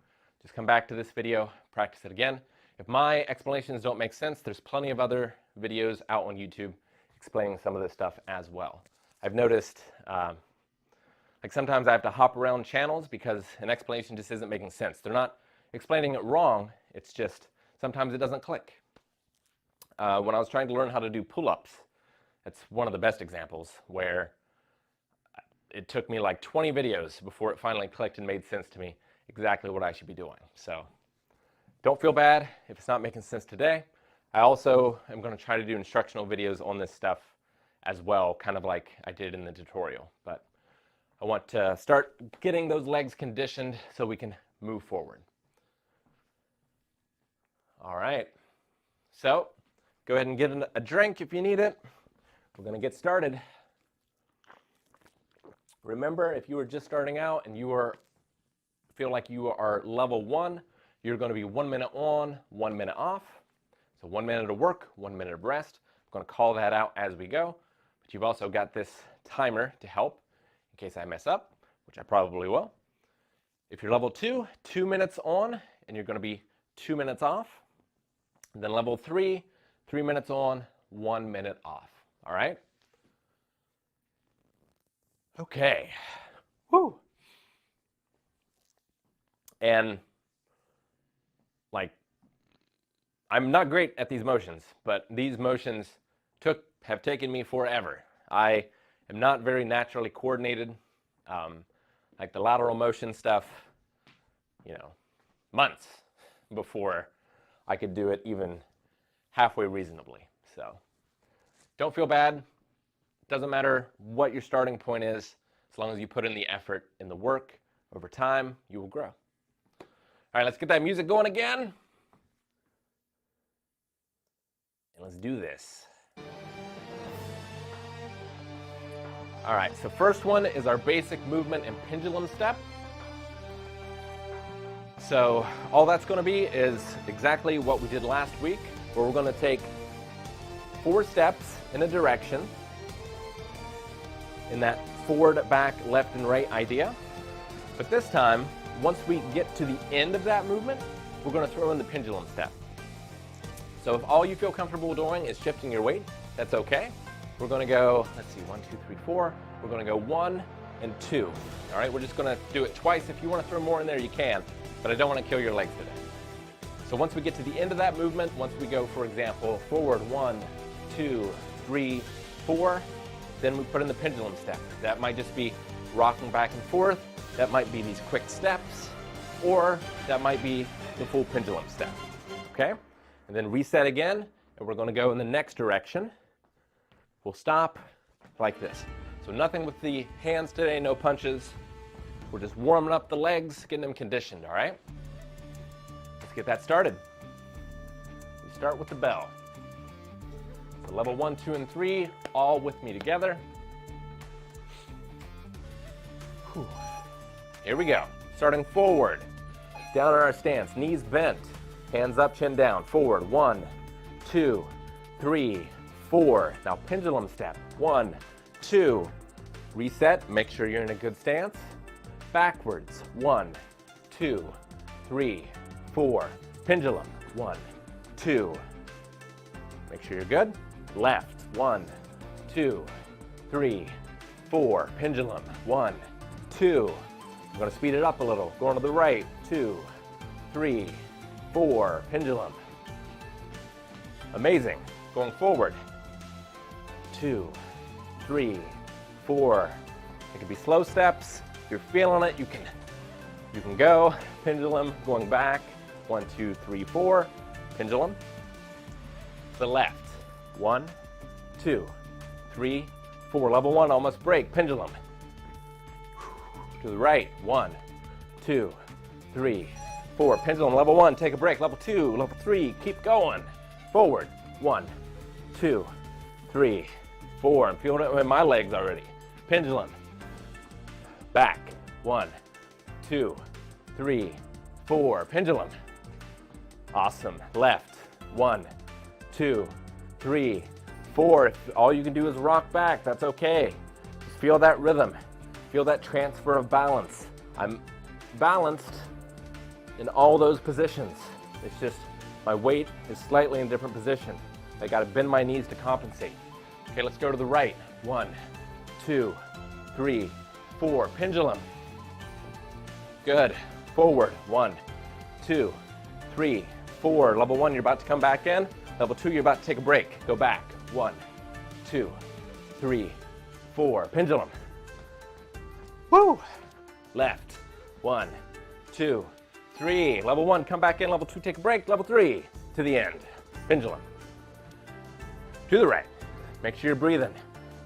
Just come back to this video, practice it again. If my explanations don't make sense, there's plenty of other videos out on YouTube explaining some of this stuff as well. I've noticed, like sometimes I have to hop around channels because an explanation just isn't making sense. They're not explaining it wrong, it's just sometimes it doesn't click. When I was trying to learn how to do pull-ups, that's one of the best examples where it took me like 20 videos before it finally clicked and made sense to me exactly what I should be doing. So don't feel bad if it's not making sense today. I also am going to try to do instructional videos on this stuff as well, kind of like I did in the tutorial. But I want to start getting those legs conditioned so we can move forward. All right. So go ahead and get a drink if you need it. We're going to get started. Remember, if you are just starting out and you feel like you are level 1, you're going to be 1 minute on, 1 minute off. So 1 minute of work, 1 minute of rest. I'm going to call that out as we go. But you've also got this timer to help in case I mess up, which I probably will. If you're level 2, 2 minutes on, and you're going to be 2 minutes off. And then level 3, 3 minutes on, 1 minute off. All right? Okay. Woo. And like, I'm not great at these motions, but these motions have taken me forever. I am not very naturally coordinated. Like the lateral motion stuff, months before I could do it even halfway reasonably. So don't feel bad. Doesn't matter what your starting point is, as long as you put in the effort in the work, over time, you will grow. All right, let's get that music going again. And let's do this. All right, so first one is our basic movement and pendulum step. So all that's going to be is exactly what we did last week, where we're going to take 4 steps in a direction in that forward, back, left, and right idea. But this time, once we get to the end of that movement, we're going to throw in the pendulum step. So if all you feel comfortable doing is shifting your weight, that's okay. We're going to go, let's see, 1, 2, 3, 4. We're going to go 1 and 2. All right, we're just going to do it twice. If you want to throw more in there, you can, but I don't want to kill your legs today. So once we get to the end of that movement, once we go, for example, forward 1, 2, 3, 4, then we put in the pendulum step. That might just be rocking back and forth. That might be these quick steps, or that might be the full pendulum step, okay? And then reset again, and we're going to go in the next direction. We'll stop like this. So nothing with the hands today, no punches. We're just warming up the legs, getting them conditioned, all right? Let's get that started. We start with the bell. So level 1, 2, and 3, all with me together. Whew. Here we go. Starting forward, down in our stance, knees bent, hands up, chin down, forward, 1, 2, 3, 4. Now pendulum step, 1, 2, reset, make sure you're in a good stance. Backwards, 1, 2, 3, 4. Pendulum, 1, 2. Make sure you're good. Left, 1, 2, 3, 4. Pendulum, 1, 2. I'm going to speed it up a little. Going to the right, 2, 3, 4. Pendulum. Amazing. Going forward, 2, 3, 4. It can be slow steps. If you're feeling it, you can go. Pendulum, going back, 1, 2, 3, 4. Pendulum. To the left, 1, 2, 3, 4. Level 1, almost break. Pendulum. To the right, 1, 2, 3, 4. Pendulum, level 1, take a break. Level 2, level 3, keep going. Forward, 1, 2, 3, 4. I'm feeling it in my legs already. Pendulum. Back, 1, 2, 3, 4. Pendulum. Awesome. Left, 1, 2, 3, 4. If all you can do is rock back, that's okay. Just feel that rhythm. Feel that transfer of balance. I'm balanced in all those positions. It's just my weight is slightly in a different position. I got to bend my knees to compensate. Okay, let's go to the right. 1, 2, 3, 4. Pendulum. Good. Forward. 1, 2, 3, 4. Level 1, you're about to come back in. Level 2, you're about to take a break. Go back. 1, 2, 3, 4. Pendulum. Woo! Left. 1, 2, 3. Level 1, come back in. Level 2, take a break. Level 3, to the end. Pendulum. To the right. Make sure you're breathing.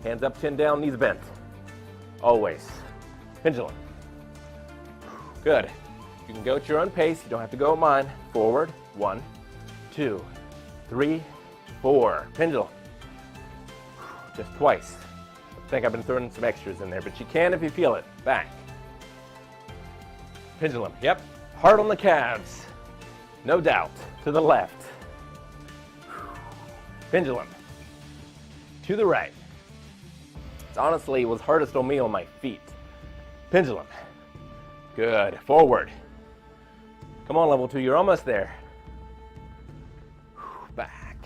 Hands up, chin down, knees bent. Always. Pendulum. Good. You can go at your own pace. You don't have to go at mine. Forward. 1, 2, 3, 4. Pendulum. Just twice. I think I've been throwing some extras in there, but you can if you feel it. Back. Pendulum. Yep. Hard on the calves. No doubt. To the left. Pendulum. To the right. It honestly was hardest on me on my feet. Pendulum. Good. Forward. Come on, level 2. You're almost there. Back.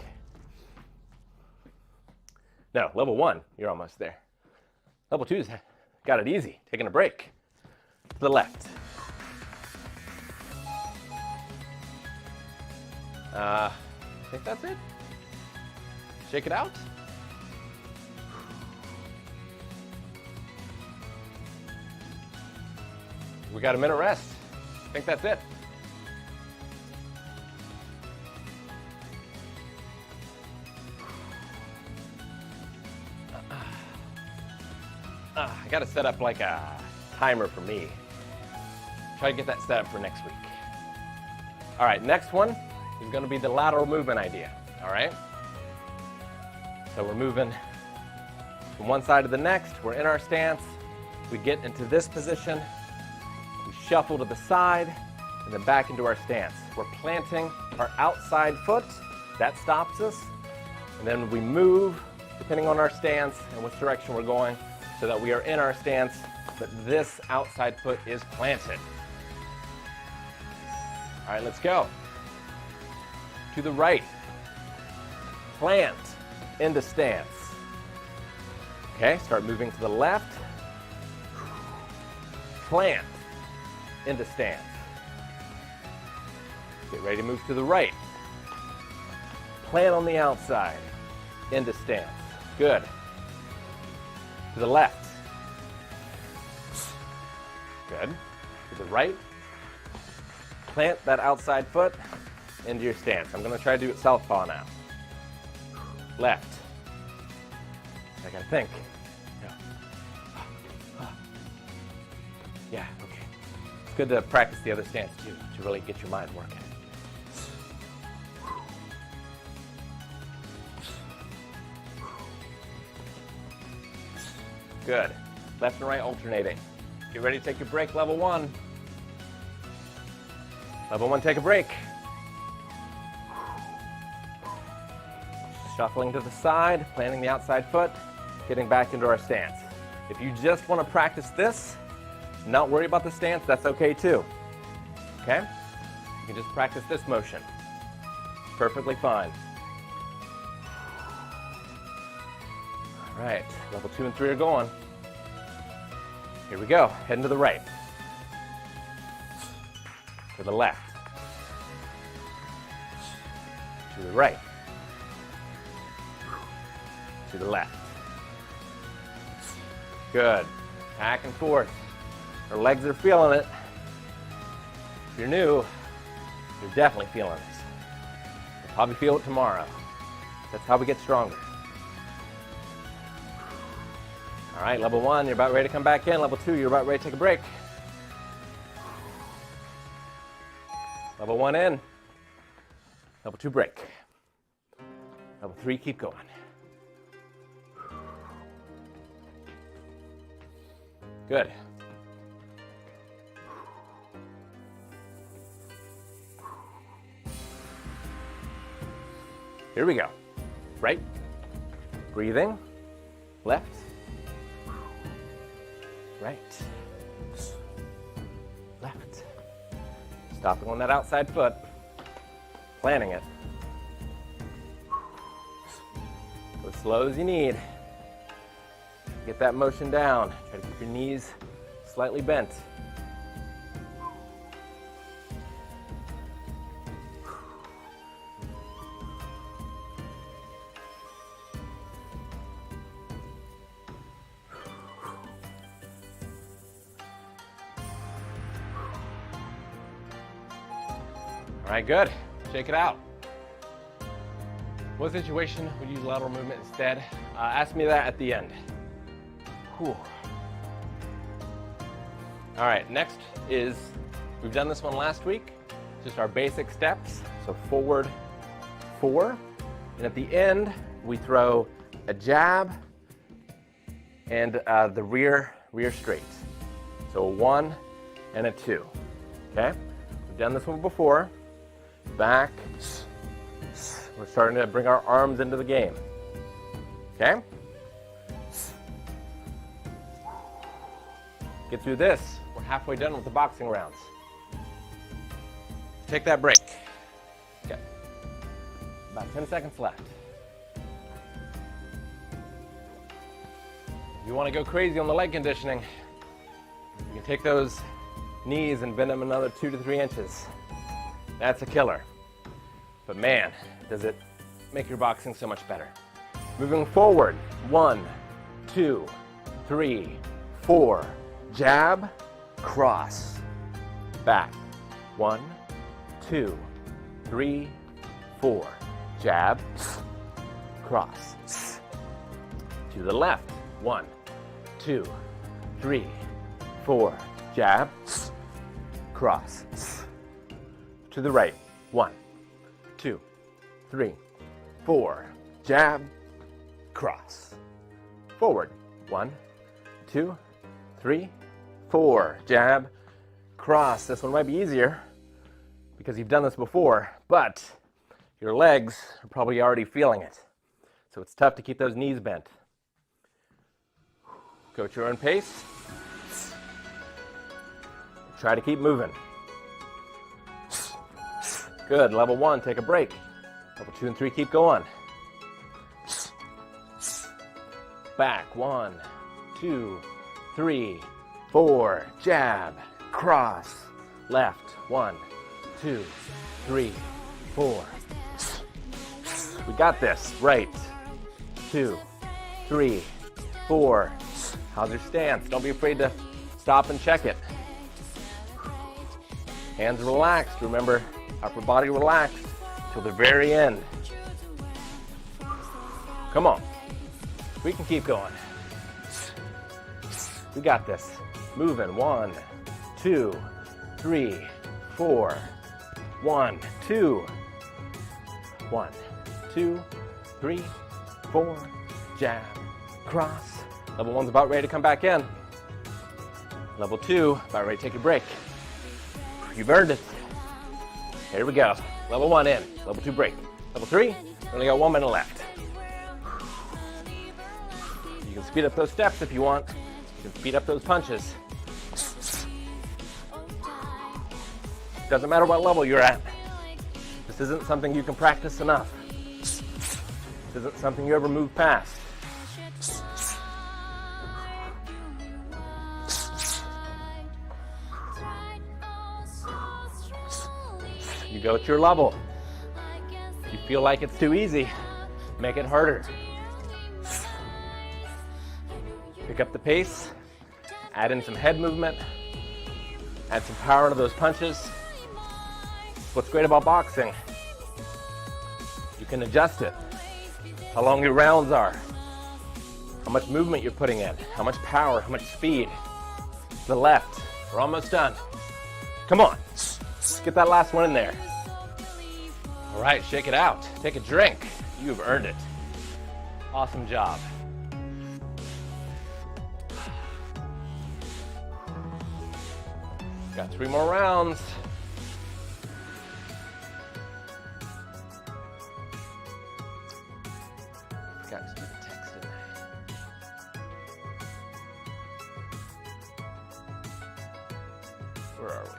No, level 1. You're almost there. Level 2's got it easy. Taking a break. To the left. I think that's it. Shake it out. We got a minute rest. I think that's it. I got to set up like a timer for me. Try to get that set up for next week. All right, next one is going to be the lateral movement idea. All right. So we're moving from one side to the next. We're in our stance. We get into this position. We shuffle to the side and then back into our stance. We're planting our outside foot. That stops us. And then we move depending on our stance and which direction we're going so that we are in our stance, but this outside foot is planted. All right, let's go. To the right. Plant into stance. Okay, start moving to the left. Plant into stance. Get ready to move to the right. Plant on the outside. Into stance. Good. To the left. Good. To the right. Plant that outside foot into your stance. I'm going to try to do it southpaw now. left. I gotta think. Yeah, okay. It's good to practice the other stance too, to really get your mind working. Good. Left and right alternating. Get ready to take your break, level 1. Level 1, take a break. Shuffling to the side, planting the outside foot, getting back into our stance. If you just want to practice this, not worry about the stance, that's okay too. Okay? You can just practice this motion. Perfectly fine. All right, level 2 and 3 are going. Here we go, heading to the right. To the left. To the right. To the left. Good. Back and forth. Our legs are feeling it. If you're new, you're definitely feeling this. You'll probably feel it tomorrow. That's how we get stronger. All right, level 1, you're about ready to come back in. Level 2, you're about ready to take a break. Level 1 in. Level 2, break. Level 3, keep going. Good. Here we go. Right. Breathing. Left. Right. Left. Stopping on that outside foot. Planting it. Go as slow as you need. Get that motion down. Try to keep your knees slightly bent. All right, good. Shake it out. What situation would you use lateral movement instead? Ask me that at the end. Whew. All right, next is, we've done this one last week, just our basic steps. So forward 4, and at the end, we throw a jab and the rear straight. So a 1 and a 2, okay? We've done this one before. Back, we're starting to bring our arms into the game, okay? Get through this. We're halfway done with the boxing rounds. Take that break. Okay. About 10 seconds left. If you want to go crazy on the leg conditioning, you can take those knees and bend them another 2 to 3 inches. That's a killer. But man, does it make your boxing so much better. Moving forward, 1, 2, 3, 4. Jab, cross, back. 1, 2, 3, 4. Jab, cross. To the left. 1, 2, 3, 4. Jab, cross. To the right. 1, 2, 3, 4. Jab, cross. Forward. 1, 2, 3, 4. Jab, cross. This one might be easier because you've done this before, but your legs are probably already feeling it. So it's tough to keep those knees bent. Go at your own pace. Try to keep moving. Good. Level 1, take a break. Level 2 and 3, keep going. Back. 1, 2, 3, 4. Jab, cross, left. 1, 2, 3, 4. We got this. Right. 2, 3, 4. How's your stance? Don't be afraid to stop and check it. Hands relaxed. Remember, upper body relaxed till the very end. Come on. We can keep going. We got this. Moving. 1, 2, 3, 4. 1, 2. 1, 2, 3, 4. Jab. Cross. Level 1's about ready to come back in. Level 2, about ready to take a break. You've earned it. Here we go. Level 1 in. Level 2 break. Level 3, we only got 1 minute left. You can speed up those steps if you want. You can speed up those punches. Doesn't matter what level you're at. This isn't something you can practice enough. This isn't something you ever move past. You go at your level. If you feel like it's too easy, make it harder. Pick up the pace, add in some head movement, add some power into those punches. What's great about boxing, you can adjust it. How long your rounds are, how much movement you're putting in, how much power, how much speed. To the left, we're almost done. Come on, get that last one in there. All right, shake it out. Take a drink. You've earned it. Awesome job. Got 3 more rounds. Forgot to do the text, didn't I? Where are we?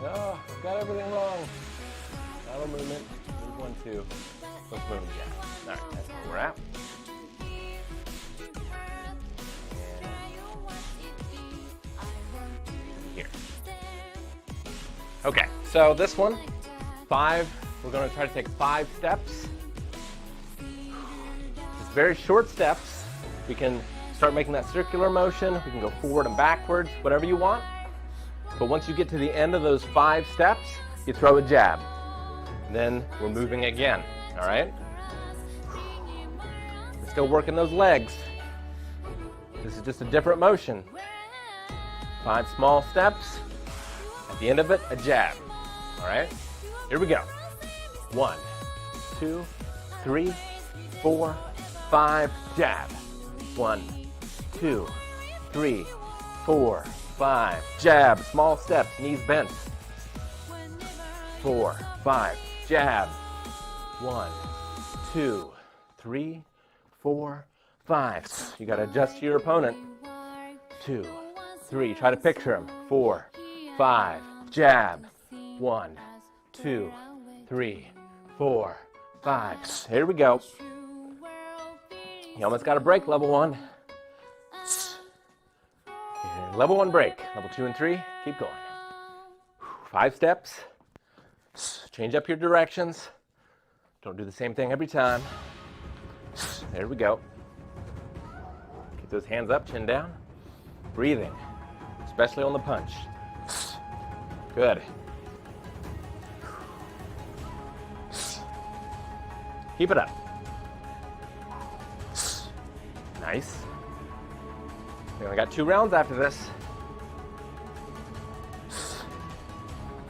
Oh, I've got everything wrong. Lateral movement, move 1, 2. Let's move again. All right, that's where we're at. And here. Okay, so this one, 5. We're going to try to take 5 steps. Just very short steps. We can start making that circular motion. We can go forward and backwards, whatever you want. But once you get to the end of those 5 steps, you throw a jab. Then we're moving again, all right? We're still working those legs. This is just a different motion. 5 small steps. At the end of it, a jab, all right? Here we go. 1, 2, 3, 4, 5, jab. 1, 2, 3, 4, 5, jab, small steps, knees bent. 4, 5, jab. 1, 2, 3, 4, 5. You got to adjust to your opponent. 2, 3, try to picture him. 4, 5, jab. 1, 2, 3, 4, 5. Here we go. You almost got a break, level 1. Level 1 break. Level 2 and 3, keep going. 5 steps. Change up your directions. Don't do the same thing every time. There we go. Keep those hands up, chin down. Breathing, especially on the punch. Good. Keep it up. Nice. We only got 2 rounds after this.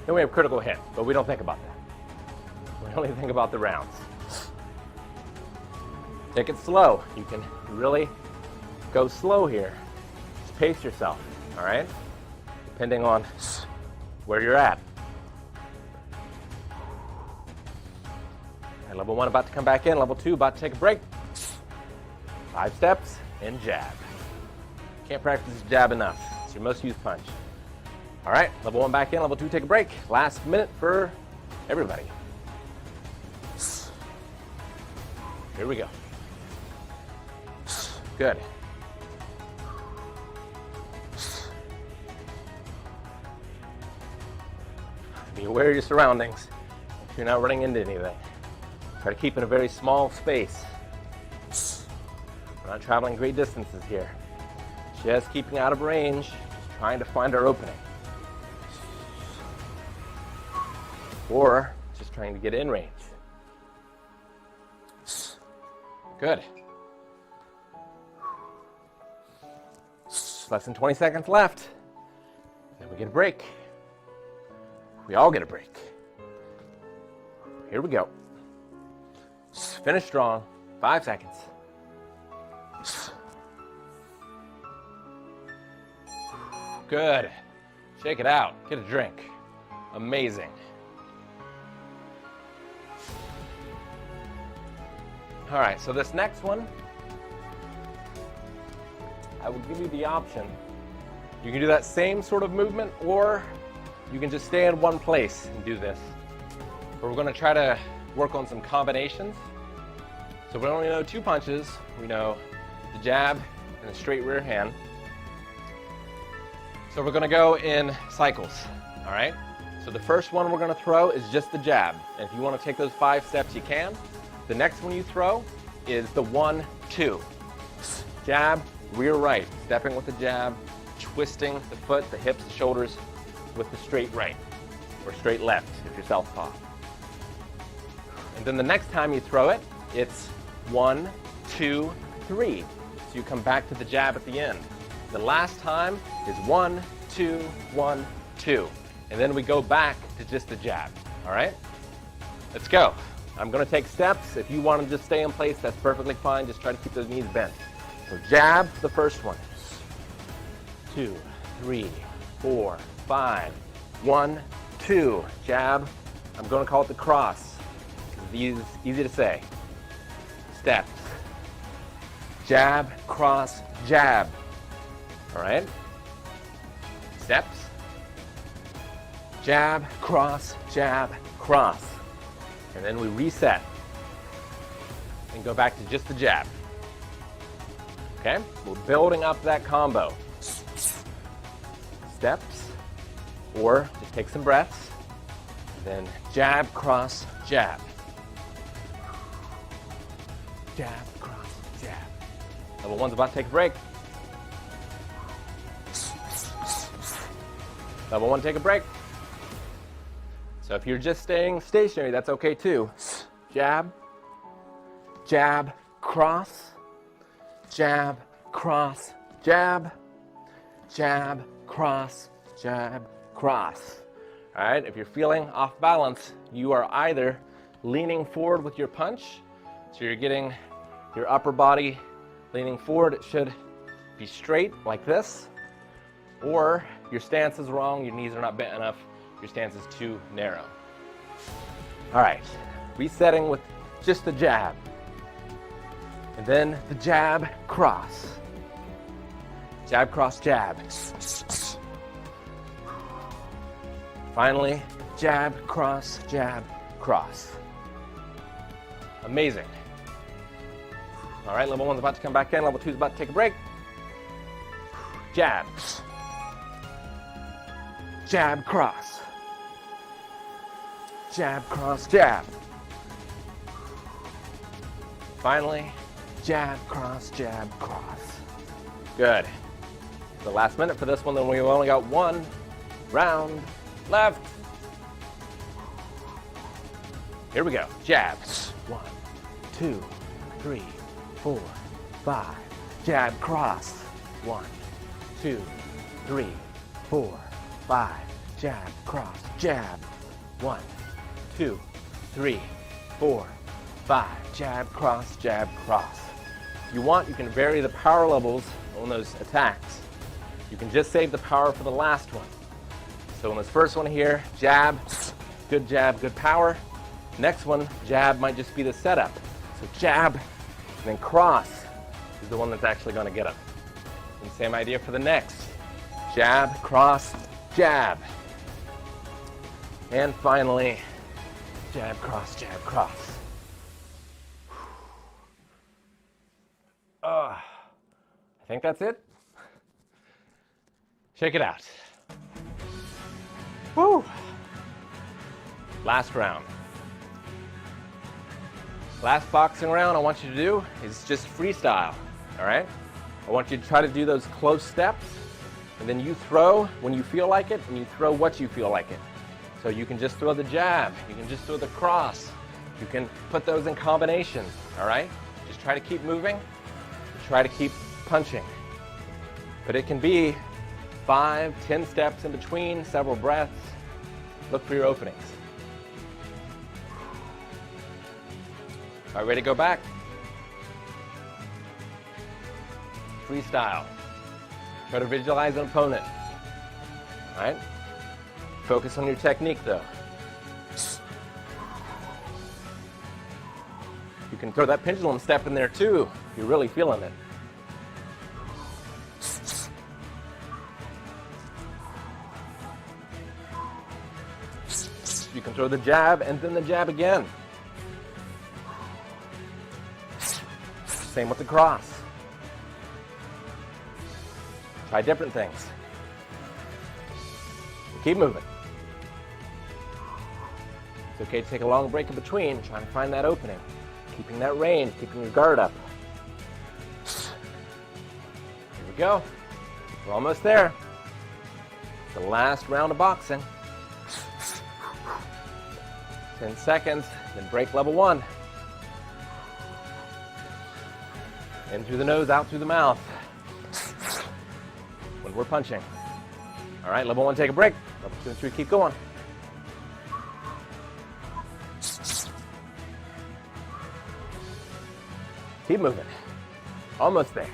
Then we have critical hit, but we don't think about that. We only think about the rounds. Take it slow. You can really go slow here. Just pace yourself, all right? Depending on where you're at. And level 1 about to come back in. Level 2 about to take a break. 5 steps and jab. Can't practice jab enough. It's your most used punch. All right, level 1 back in, level 2 take a break. Last minute for everybody. Here we go. Good. Be aware of your surroundings. Make sure you're not running into anything. Try to keep in a very small space. We're not traveling great distances here. Just keeping out of range, just trying to find our opening. or just trying to get in range. Good. Less than 20 seconds left. Then we get a break. We all get a break. Here we go. Finish strong. 5 seconds. Good. Shake it out. Get a drink. Amazing. All right, so this next one, I will give you the option. You can do that same sort of movement, or you can just stay in one place and do this. But we're going to try to work on some combinations. So we only know 2 punches. We know the jab and the straight rear hand. So we're going to go in cycles, all right? So the first one we're going to throw is just the jab. And if you want to take those 5 steps, you can. The next one you throw is the 1-2. Jab, rear right, stepping with the jab, twisting the foot, the hips, the shoulders with the straight right, or straight left if you're southpaw. And then the next time you throw it, it's 1, 2, 3. So you come back to the jab at the end. The last time is 1, 2, 1, 2. And then we go back to just the jab, all right? Let's go. I'm going to take steps. If you want to just stay in place, that's perfectly fine. Just try to keep those knees bent. So jab, the first one. 2, 3, 4, 5. 1, 2. Jab. I'm going to call it the cross. It's easy to say. Steps. Jab, cross, jab. All right? Steps. Jab, cross, jab, cross. And then we reset and go back to just the jab. Okay? We're building up that combo. Steps, or just take some breaths. Then jab, cross, jab. Jab, cross, jab. Level 1's about to take a break. Level 1, take a break. So if you're just staying stationary, that's okay too. Jab, jab, cross, jab, cross, jab, jab, cross, jab, cross. All right, if you're feeling off balance, you are either leaning forward with your punch, so you're getting your upper body leaning forward. It should be straight like this, or your stance is wrong, your knees are not bent enough, your stance is too narrow. All right, resetting with just the jab. And then the jab, cross. Jab, cross, jab. Finally, jab, cross, cross. Amazing. All right, level 1's about to come back in. Level 2's about to take a break. Jab. Jab, cross. Jab, cross, jab. Finally, jab, cross, cross. Good. The last minute for this one, then we've only got 1 round left. Here we go. Jabs. 1, 2, 3, 4, 5. Jab, cross. 1, 2, 3, 4, 5. Jab, cross, jab. 1, 2, 3, 4, 5. Jab, cross, cross. If you want, you can vary the power levels on those attacks. You can just save the power for the last one. So on this first one here, jab, good power. Next one, jab might just be the setup. So jab, and then cross is the one that's actually going to get them. And same idea for the next. Jab, cross, jab. And finally, jab, cross, cross. I think that's it. Shake it out. Woo! Last round. Last boxing round I want you to do is just freestyle, all right? I want you to try to do those close steps, and then you throw when you feel like it, and you throw what you feel like it. So you can just throw the jab, you can just throw the cross, you can put those in combination, all right? Just try to keep moving, try to keep punching. But it can be 5, 10 steps in between, several breaths. Look for your openings. All right, ready to go back? Freestyle. Try to visualize an opponent. All right? Focus on your technique though. You can throw that pendulum step in there too, if you're really feeling it. You can throw the jab and then the jab again. Same with the cross. Try different things. Keep moving. It's okay to take a long break in between, trying to find that opening. Keeping that range, keeping your guard up. Here we go. We're almost there. The last round of boxing. 10 seconds, then break level 1. In through the nose, out through the mouth. When we're punching. All right, level 1, take a break. Level 2 and 3, keep going. Keep moving. Almost there.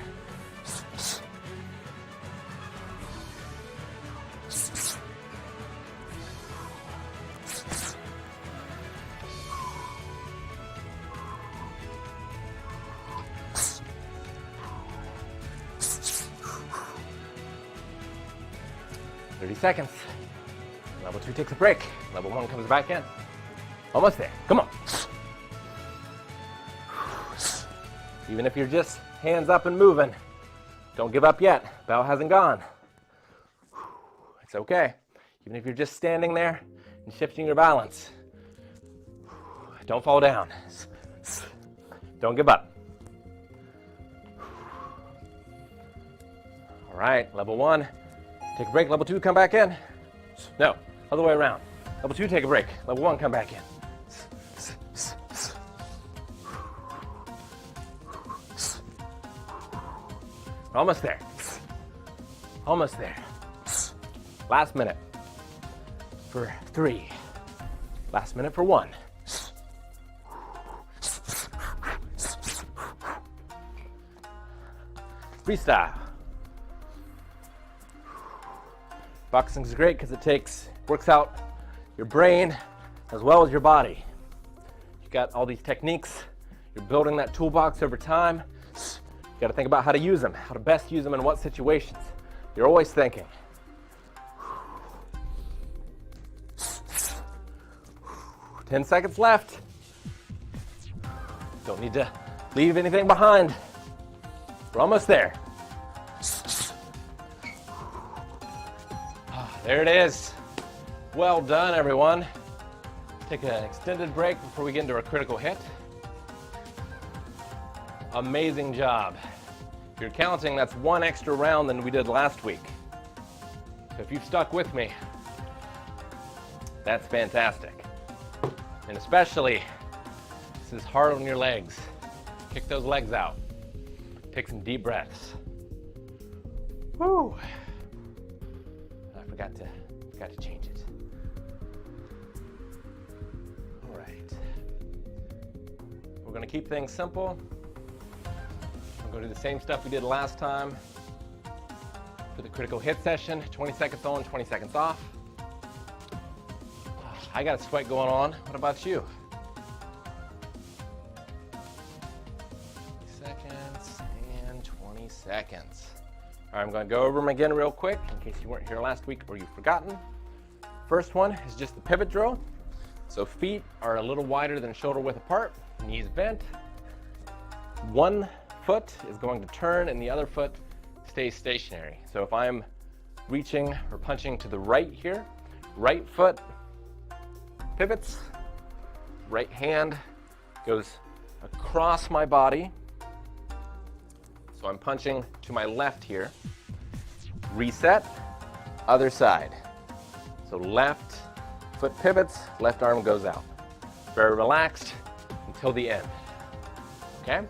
Seconds. Level 2 takes a break. Level 1 comes back in. Almost there. Come on. Even if you're just hands up and moving, don't give up yet. Bell hasn't gone. It's okay. Even if you're just standing there and shifting your balance, don't fall down. Don't give up. All right, level 1. Take a break, level 2, come back in. No, other way around. Level 2, take a break. Level 1, come back in. Almost there. Almost there. Last minute for 3. Last minute for 1. Freestyle. Boxing is great because it works out your brain as well as your body. You got all these techniques. You're building that toolbox over time. You got to think about how to use them, how to best use them in what situations. You're always thinking. 10 seconds left. Don't need to leave anything behind. We're almost there. There it is. Well done, everyone. Take an extended break before we get into our critical hit. Amazing job. If you're counting, that's 1 extra round than we did last week. So if you've stuck with me, that's fantastic. And especially, this is hard on your legs. Kick those legs out. Take some deep breaths. Woo. Forgot to change it. All right. We're going to keep things simple. We're going to do the same stuff we did last time for the critical hit session. 20 seconds on, 20 seconds off. I got a sweat going on. What about you? 20 seconds and 20 seconds. All right, I'm going to go over them again real quick in case you weren't here last week or you've forgotten. First one is just the pivot drill. So feet are a little wider than shoulder width apart, knees bent. One foot is going to turn and the other foot stays stationary. So if I'm reaching or punching to the right here, right foot pivots, right hand goes across my body. So I'm punching to my left here. Reset, other side. So left foot pivots, left arm goes out. Very relaxed until the end, okay?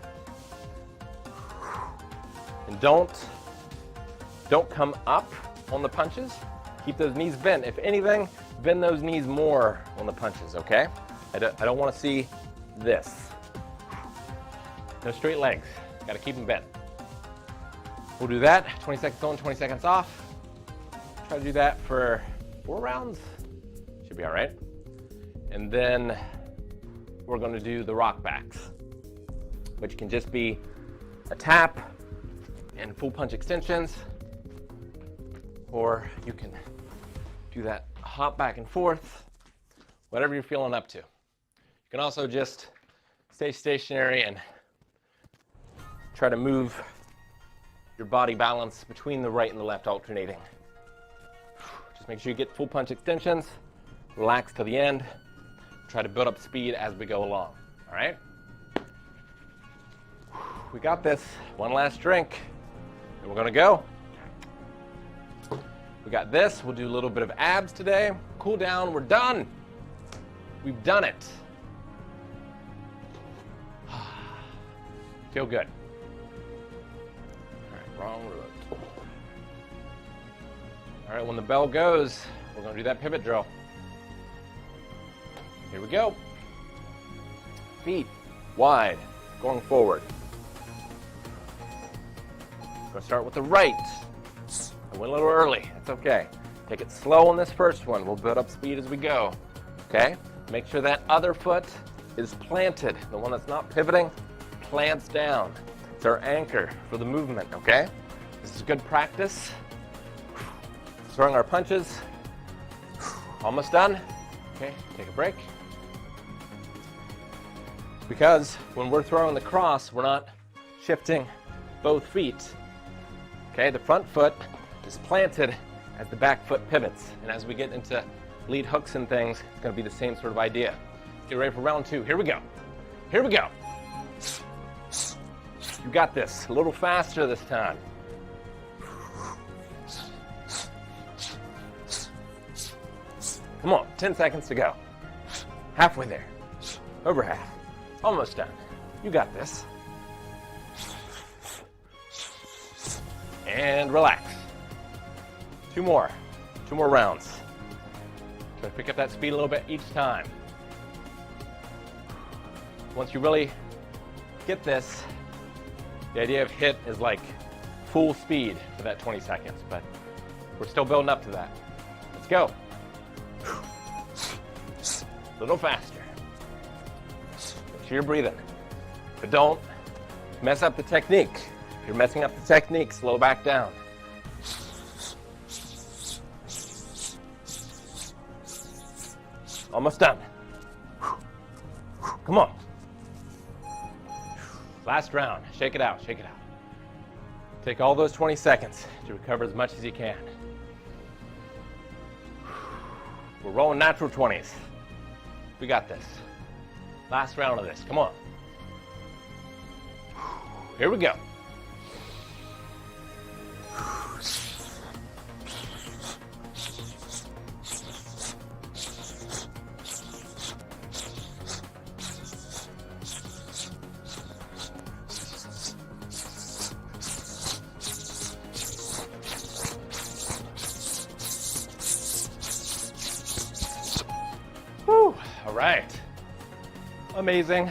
And don't come up on the punches. Keep those knees bent. If anything, bend those knees more on the punches, okay? I don't want to see this. No straight legs. Got to keep them bent. We'll do that. 20 seconds on, 20 seconds off. Try to do that for 4 rounds. Should be all right. And then we're going to do the rock backs, which can just be a tap and full punch extensions, or you can do that hop back and forth, whatever you're feeling up to. You can also just stay stationary and try to move your body balance between the right and the left, alternating. Just make sure you get full punch extensions, relax to the end, try to build up speed as we go along, all right? We got this. One last drink, and we're gonna go. We got this. We'll do a little bit of abs today. Cool down. We're done. We've done it. Feel good. All right, wrong route. All right, when the bell goes, we're going to do that pivot drill. Here we go. Feet wide, going forward. We're going to start with the right. I went a little early. That's okay. Take it slow on this first one. We'll build up speed as we go. Okay? Make sure that other foot is planted. The one that's not pivoting plants down. It's our anchor for the movement, okay? This is good practice. Throwing our punches. Almost done. Okay, take a break. Because when we're throwing the cross, we're not shifting both feet. Okay, the front foot is planted as the back foot pivots. And as we get into lead hooks and things, it's going to be the same sort of idea. Get ready for round 2. Here we go. Here we go. You got this. A little faster this time. Come on, 10 seconds to go. Halfway there. Over half. Almost done. You got this. And relax. 2 more. 2 more rounds. Try to pick up that speed a little bit each time. Once you really get this, the idea of HIIT is like full speed for that 20 seconds, but we're still building up to that. Let's go. A little faster. Make sure you're breathing, but don't mess up the technique. If you're messing up the technique, slow back down. Almost done. Come on. Last round. Shake it out, shake it out. Take all those 20 seconds to recover as much as you can. We're rolling natural 20s. We got this. Last round of this. Come on. Here we go. Whew. All right. Amazing.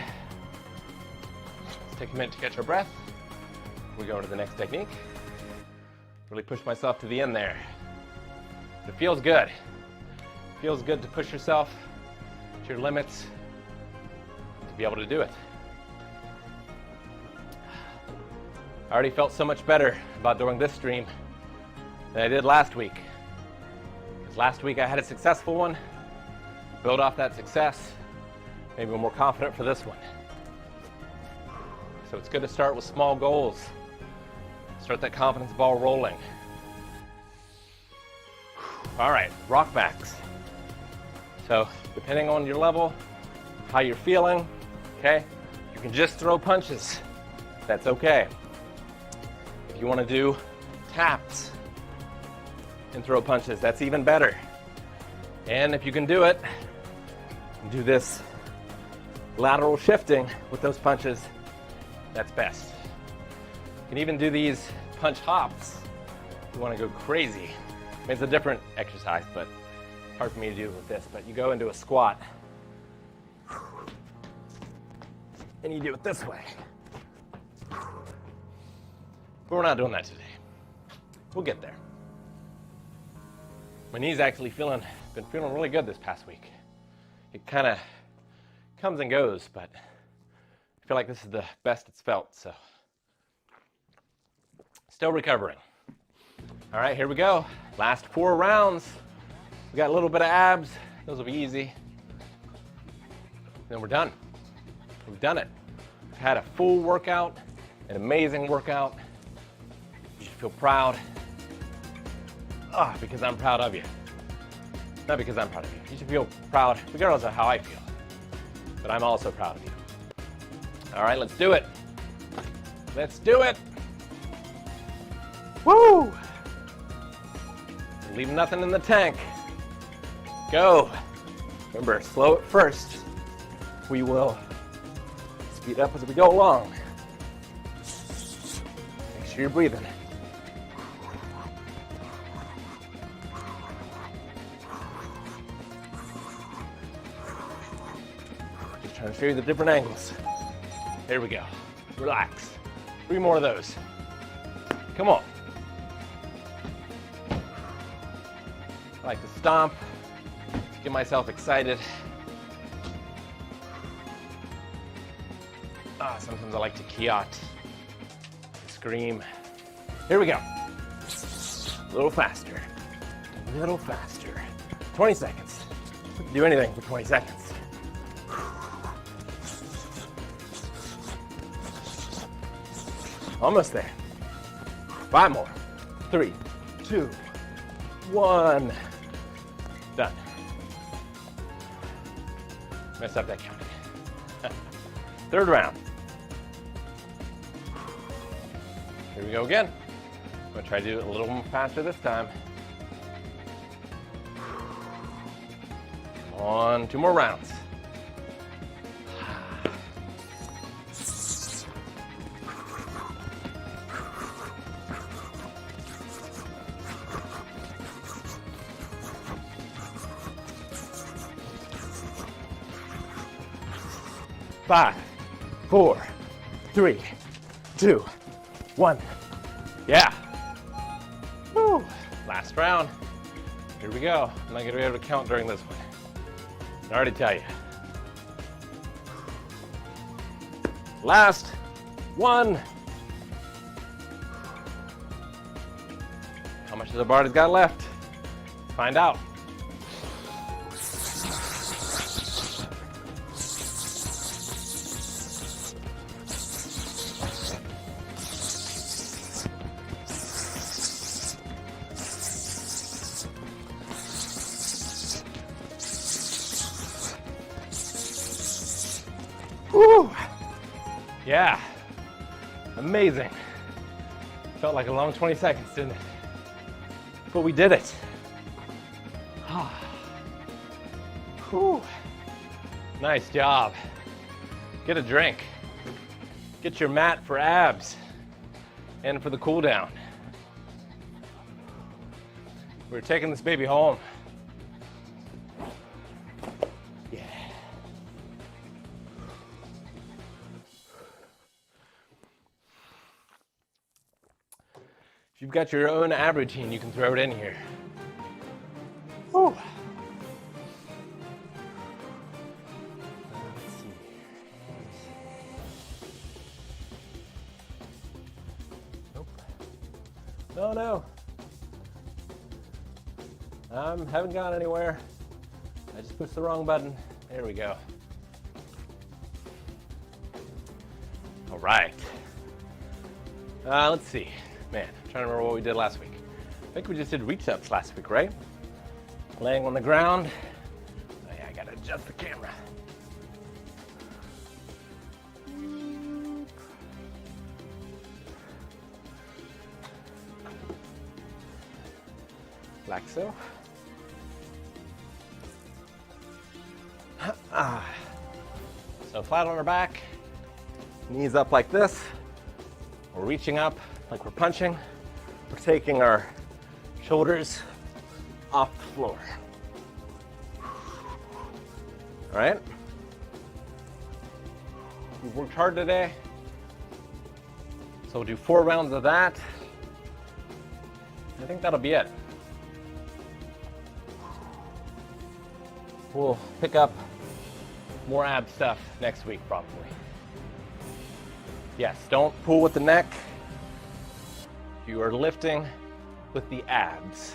Let's take a minute to catch our breath. We go into the next technique. Really push myself to the end there. It feels good. It feels good to push yourself to your limits to be able to do it. I already felt so much better about doing this stream than I did last week. Because last week I had a successful one. Build off that success. Maybe we're more confident for this one. So it's good to start with small goals. Start that confidence ball rolling. All right, rock backs. So depending on your level, how you're feeling, okay, you can just throw punches. That's okay. If you want to do taps and throw punches, that's even better. And if you can do it, do this lateral shifting with those punches, that's best. You can even do these punch hops if you want to go crazy. I mean, it's a different exercise, but hard for me to do with this. But you go into a squat, and you do it this way. But we're not doing that today. We'll get there. My knee's actually been feeling really good this past week. It kind of comes and goes, but I feel like this is the best it's felt, so. Still recovering. All right, here we go. Last 4 rounds. We got a little bit of abs. Those will be easy. Then we're done. We've done it. We've had a full workout, an amazing workout. You should feel proud. Because I'm proud of you. Not because I'm proud of you. You should feel proud regardless of how I feel. But I'm also proud of you. All right, let's do it. Let's do it. Woo! Leave nothing in the tank. Go. Remember, slow at first. We will speed up as we go along. Make sure you're breathing. Just trying to show you the different angles. Here we go. Relax. 3 more of those. Come on. I like to stomp, get myself excited. Sometimes I like to kiot, scream. Here we go. A little faster, a little faster. 20 seconds. Do anything for 20 seconds. Almost there. 5 more. 3, 2, 1. Done. Messed up that counting. 3rd round. Here we go again. I'm gonna try to do it a little more faster this time. Come on, 2 more rounds. Five, 4, 3, 2, 1. Yeah. Woo. Last round. Here we go. I'm not going to be able to count during this one. I can already tell you. Last one. How much of the bar has got left? Find out. Woo! Yeah, amazing. Felt like a long 20 seconds, didn't it? But we did it. Whew. Nice job. Get a drink. Get your mat for abs and for the cool down. We're taking this baby home. Yeah. If you've got your own ab routine, you can throw it in here. Whew. Let's see. Nope. No. Haven't gone anywhere. I just pushed the wrong button. There we go. All right. Let's see. Man, I'm trying to remember what we did last week. I think we just did reach ups last week, right? Laying on the ground. Oh yeah, I gotta adjust the camera. Like so. So flat on our back, knees up like this. We're reaching up like we're punching. We're taking our shoulders off the floor. All right? We've worked hard today. So we'll do 4 rounds of that. I think that'll be it. We'll pick up more ab stuff next week probably. Yes, don't pull with the neck. You are lifting with the abs.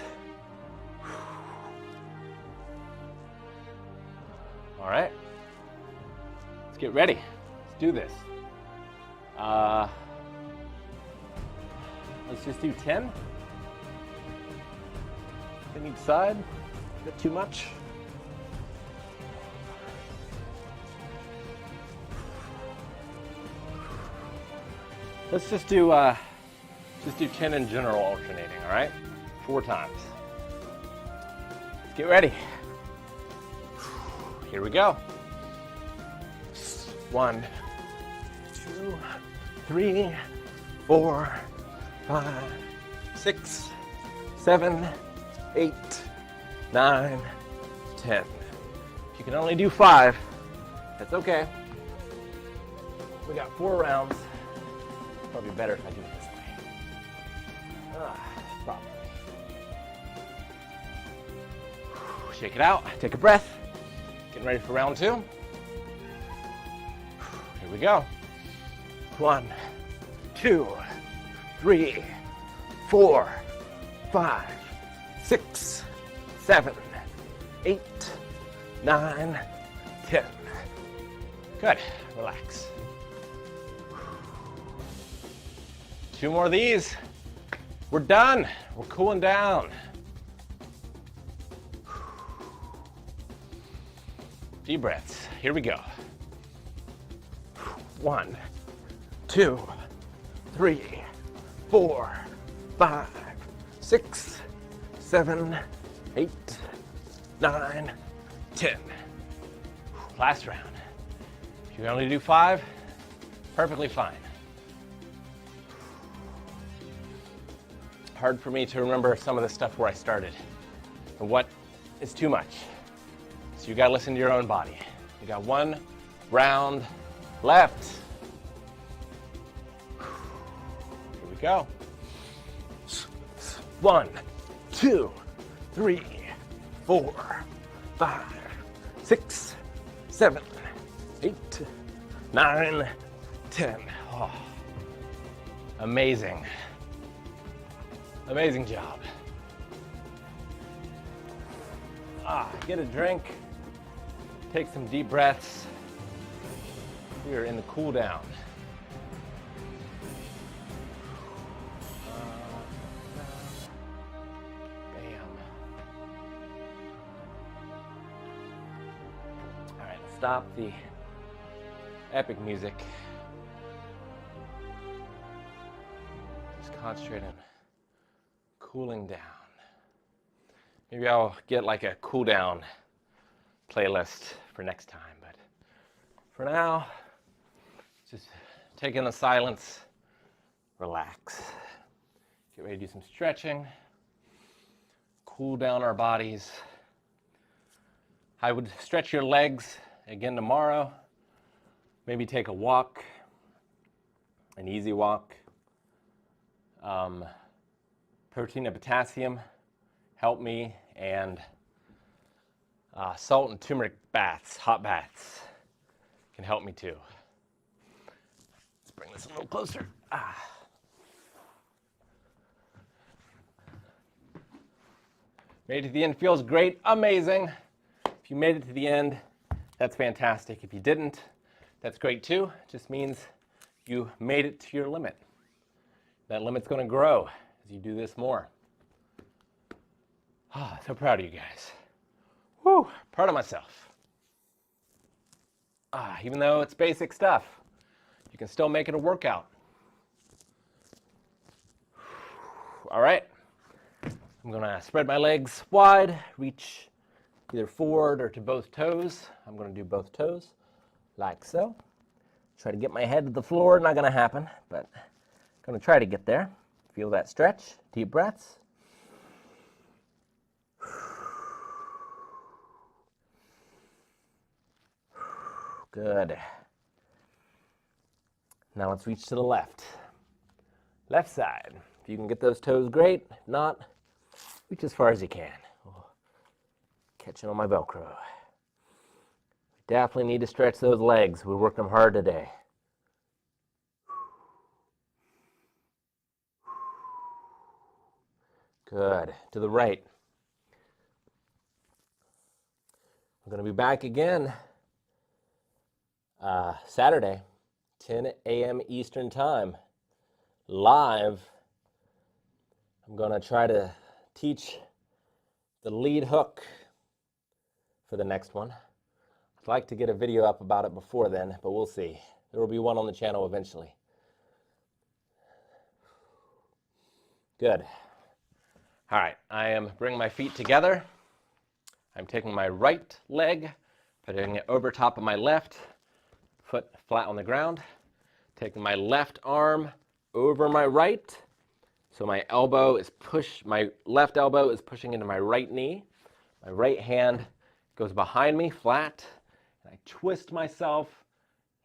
All right, let's get ready. Let's do this. Let's just do 10. 10 each side. A bit too much. Let's just do 10 in general, alternating. All right, 4 times. Let's get ready. Here we go. 1, 2, 3, 4, 5, 6, 7, 8, 9, 10. If you can only do 5, that's okay. We got 4 rounds. Probably better if I do it this way. Probably. Shake it out. Take a breath. Getting ready for round 2. Here we go. 1, 2, 3, 4, 5, 6, 7, 8, 9, 10. Good. Relax. 2 more of these. We're done. We're cooling down. Deep breaths. Here we go. 1, 2, 3, 4, 5, 6, 7, 8, 9, 10. Last round. If you can only do 5, perfectly fine. Hard for me to remember some of the stuff where I started and what is too much. So you gotta listen to your own body. You got 1 round left. Here we go. 1, 2, 3, 4, 5, 6, 7, 8, 9, 10. Oh, amazing. Amazing job. Get a drink. Take some deep breaths. We are in the cool down. Bam. All right, stop the epic music. Just concentrate on cooling down. Maybe I'll get like a cool down playlist for next time, but for now, just take in the silence, relax. Get ready to do some stretching, cool down our bodies. I would stretch your legs again tomorrow. Maybe take a walk, an easy walk. Protein and potassium help me, and salt and turmeric baths, hot baths, can help me too. Let's bring this a little closer. Made it to the end feels great, amazing. If you made it to the end, that's fantastic. If you didn't, that's great too. It just means you made it to your limit. That limit's gonna grow as you do this more. So proud of you guys. Whew, proud of myself. Even though it's basic stuff, you can still make it a workout. All right, I'm gonna spread my legs wide, reach either forward or to both toes. I'm going to do both toes, like so. Try to get my head to the floor. Not going to happen, but I'm going to try to get there. Feel that stretch. Deep breaths. Good. Now let's reach to the left. Left side. If you can get those toes, great. If not, reach as far as you can. Oh, catching on my Velcro. Definitely need to stretch those legs. We worked them hard today. Good. To the right. We're going to be back again Saturday, 10 a.m. Eastern Time, live. I'm going to try to teach the lead hook for the next one. I'd like to get a video up about it before then, but we'll see. There will be one on the channel eventually. Good. All right, I am bringing my feet together. I'm taking my right leg, putting it over top of my left, foot flat on the ground, taking my left arm over my right, so my left elbow is pushing into my right knee. My right hand goes behind me, flat, and I twist myself,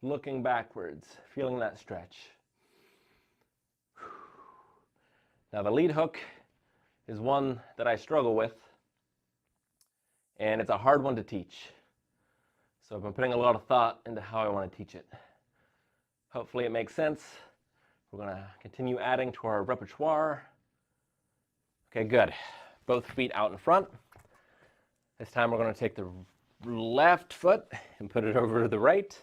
looking backwards, feeling that stretch. Now the lead hook is one that I struggle with, and it's a hard one to teach. So I've been putting a lot of thought into how I want to teach it. Hopefully it makes sense. We're going to continue adding to our repertoire. Okay, good. Both feet out in front. This time we're going to take the left foot and put it over to the right.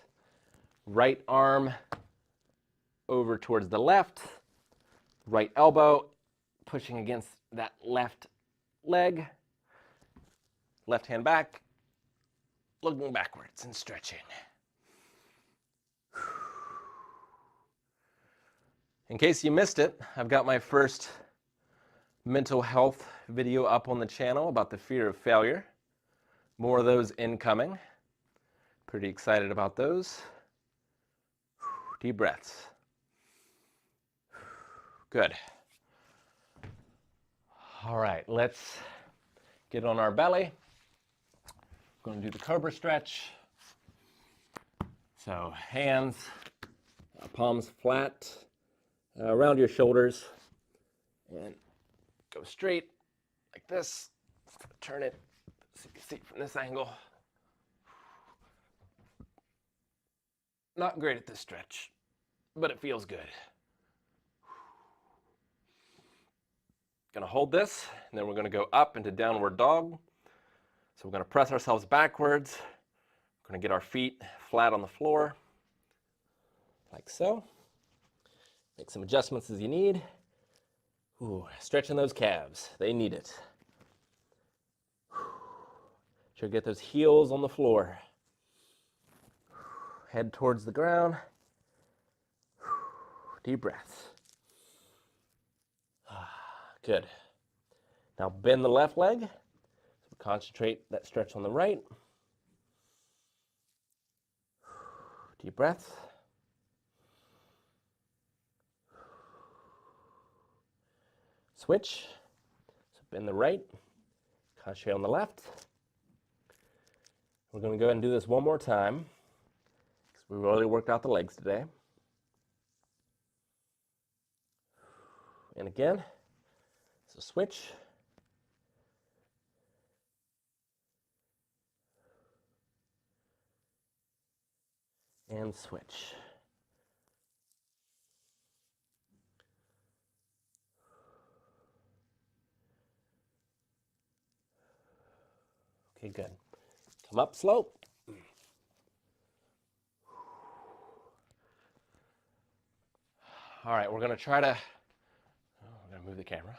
Right arm over towards the left. Right elbow pushing against that left leg. Left hand back, looking backwards and stretching. In case you missed it, I've got my first mental health video up on the channel about the fear of failure. More of those incoming. Pretty excited about those. Deep breaths. Good. All right, let's get on our belly. Going to do the cobra stretch. So hands, palms flat around your shoulders, and go straight like this. Turn it so you can see from this angle. Not great at this stretch, but it feels good. Gonna hold this, and then we're gonna go up into downward dog. So we're going to press ourselves backwards. We're going to get our feet flat on the floor, like so. Make some adjustments as you need. Ooh, stretching those calves. They need it. Try to get those heels on the floor. Head towards the ground. Deep breaths. Good. Now bend the left leg. Concentrate that stretch on the right. Deep breaths. Switch. So bend the right. Concentrate on the left. We're going to go ahead and do this one more time because we've already worked out the legs today. And again. So switch. And switch. Okay, good. Come up slow. All right, we're going to try to, I'm going to move the camera.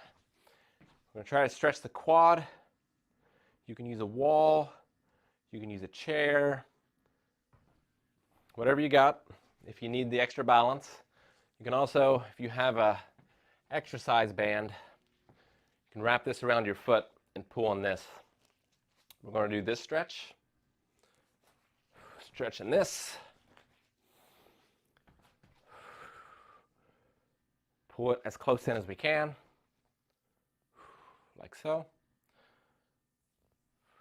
We're going to try to stretch the quad. You can use a wall. You can use a chair. Whatever you got, if you need the extra balance. You can also, if you have a exercise band, you can wrap this around your foot and pull on this We're going to do this stretch. Stretching this. Pull it as close in as we can, like so.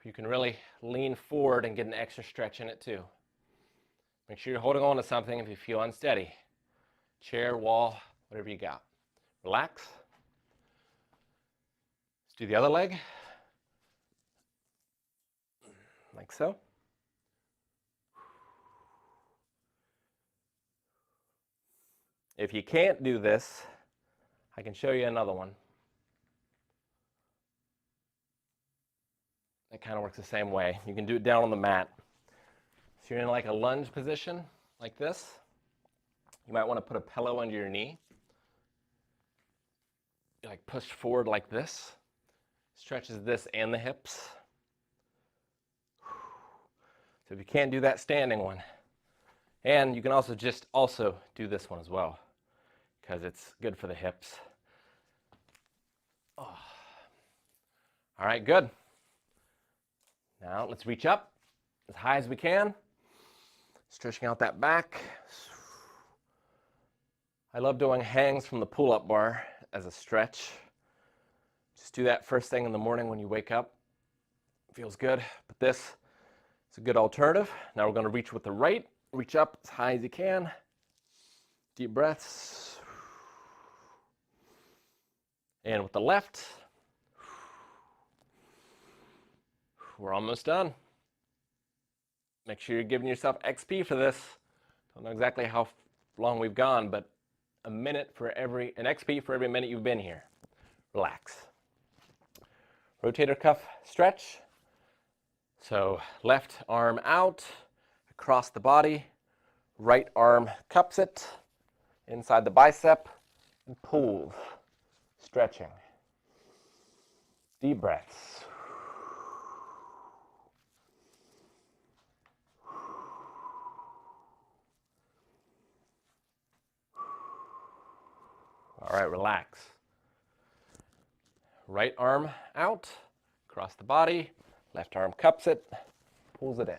You can really lean forward and get an extra stretch in it too. Make sure you're holding on to something if you feel unsteady. Chair, wall, whatever you got. Relax. Let's do the other leg, like so. If you can't do this, I can show you another one. It kind of works the same way. You can do it down on the mat. If you're in like a lunge position, like this, you might want to put a pillow under your knee. You like push forward like this. Stretches this and the hips. So if you can't do that standing one, and you can also do this one as well, because it's good for the hips. Oh. All right, good. Now let's reach up as high as we can, stretching out that back. I love doing hangs from the pull-up bar as a stretch. Just do that first thing in the morning when you wake up. Feels good, but this is a good alternative. Now we're going to reach with the right, reach up as high as you can. Deep breaths. And with the left, we're almost done. Make sure you're giving yourself XP for this. Don't know exactly how long we've gone, but an XP for every minute you've been here. Relax. Rotator cuff stretch. So left arm out, across the body, right arm cups it, inside the bicep, and pulls, stretching. Deep breaths. All right, relax. Right arm out, across the body, left arm cups it, pulls it in.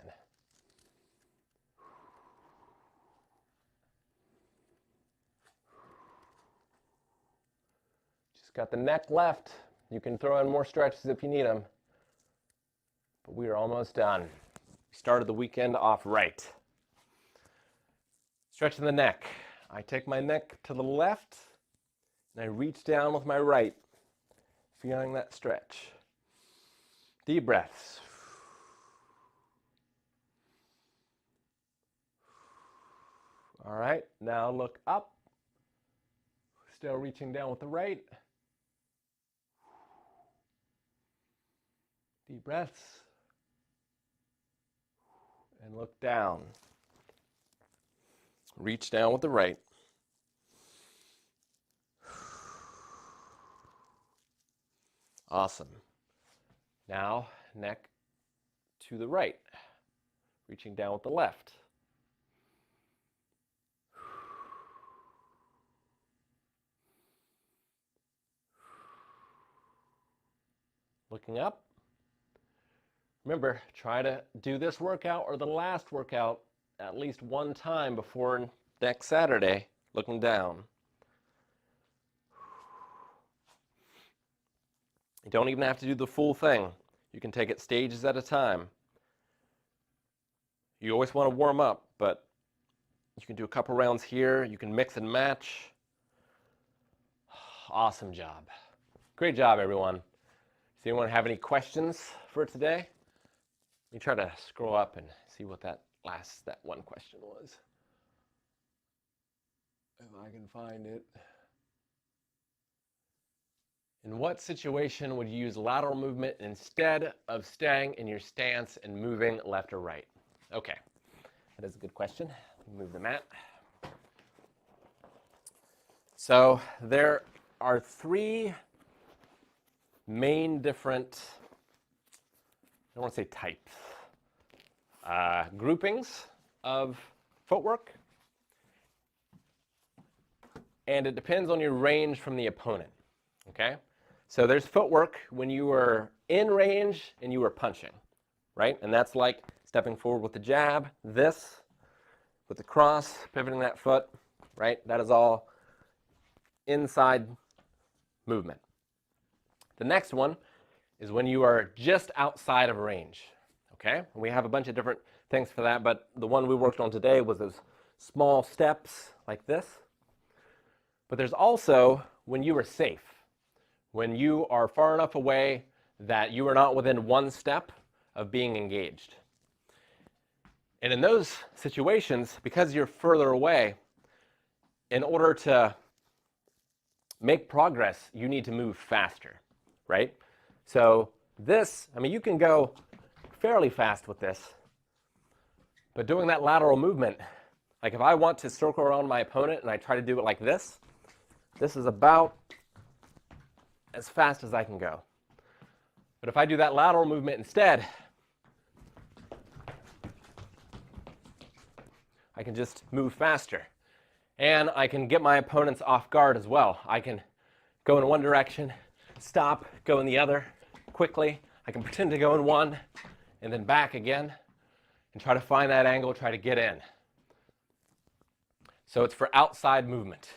Just got the neck left. You can throw in more stretches if you need them. But we are almost done. We started the weekend off right. Stretching the neck. I take my neck to the left and I reach down with my right, feeling that stretch. Deep breaths. All right, now look up. Still reaching down with the right. Deep breaths. And look down. Reach down with the right. Awesome. Now, neck to the right. Reaching down with the left. Looking up. Remember, try to do this workout or the last workout at least one time before next Saturday, looking down. You don't even have to do the full thing. You can take it stages at a time. You always want to warm up, but you can do a couple rounds here. You can mix and match. Awesome job. Great job, everyone. Does anyone have any questions for today? Let me try to scroll up and see what that one question was. If I can find it. In what situation would you use lateral movement instead of staying in your stance and moving left or right? Okay, that is a good question. Move the mat. So there are three main different, I don't want to say types, groupings of footwork. And it depends on your range from the opponent, okay? So there's footwork when you are in range and you are punching. right? And that's like stepping forward with the jab, this, with the cross, pivoting that foot, right? That is all inside movement. The next one is when you are just outside of range, okay? We have a bunch of different things for that, but the one we worked on today was those small steps like this. But there's also when you are safe, when you are far enough away that you are not within one step of being engaged. And in those situations, because you're further away, in order to make progress, you need to move faster, right? So this, I mean, you can go fairly fast with this, but doing that lateral movement, like if I want to circle around my opponent and I try to do it like this is about as fast as I can go. But if I do that lateral movement instead, I can just move faster. And I can get my opponents off guard as well. I can go in one direction, stop, go in the other quickly. I can pretend to go in one and then back again and try to find that angle, try to get in. So it's for outside movement.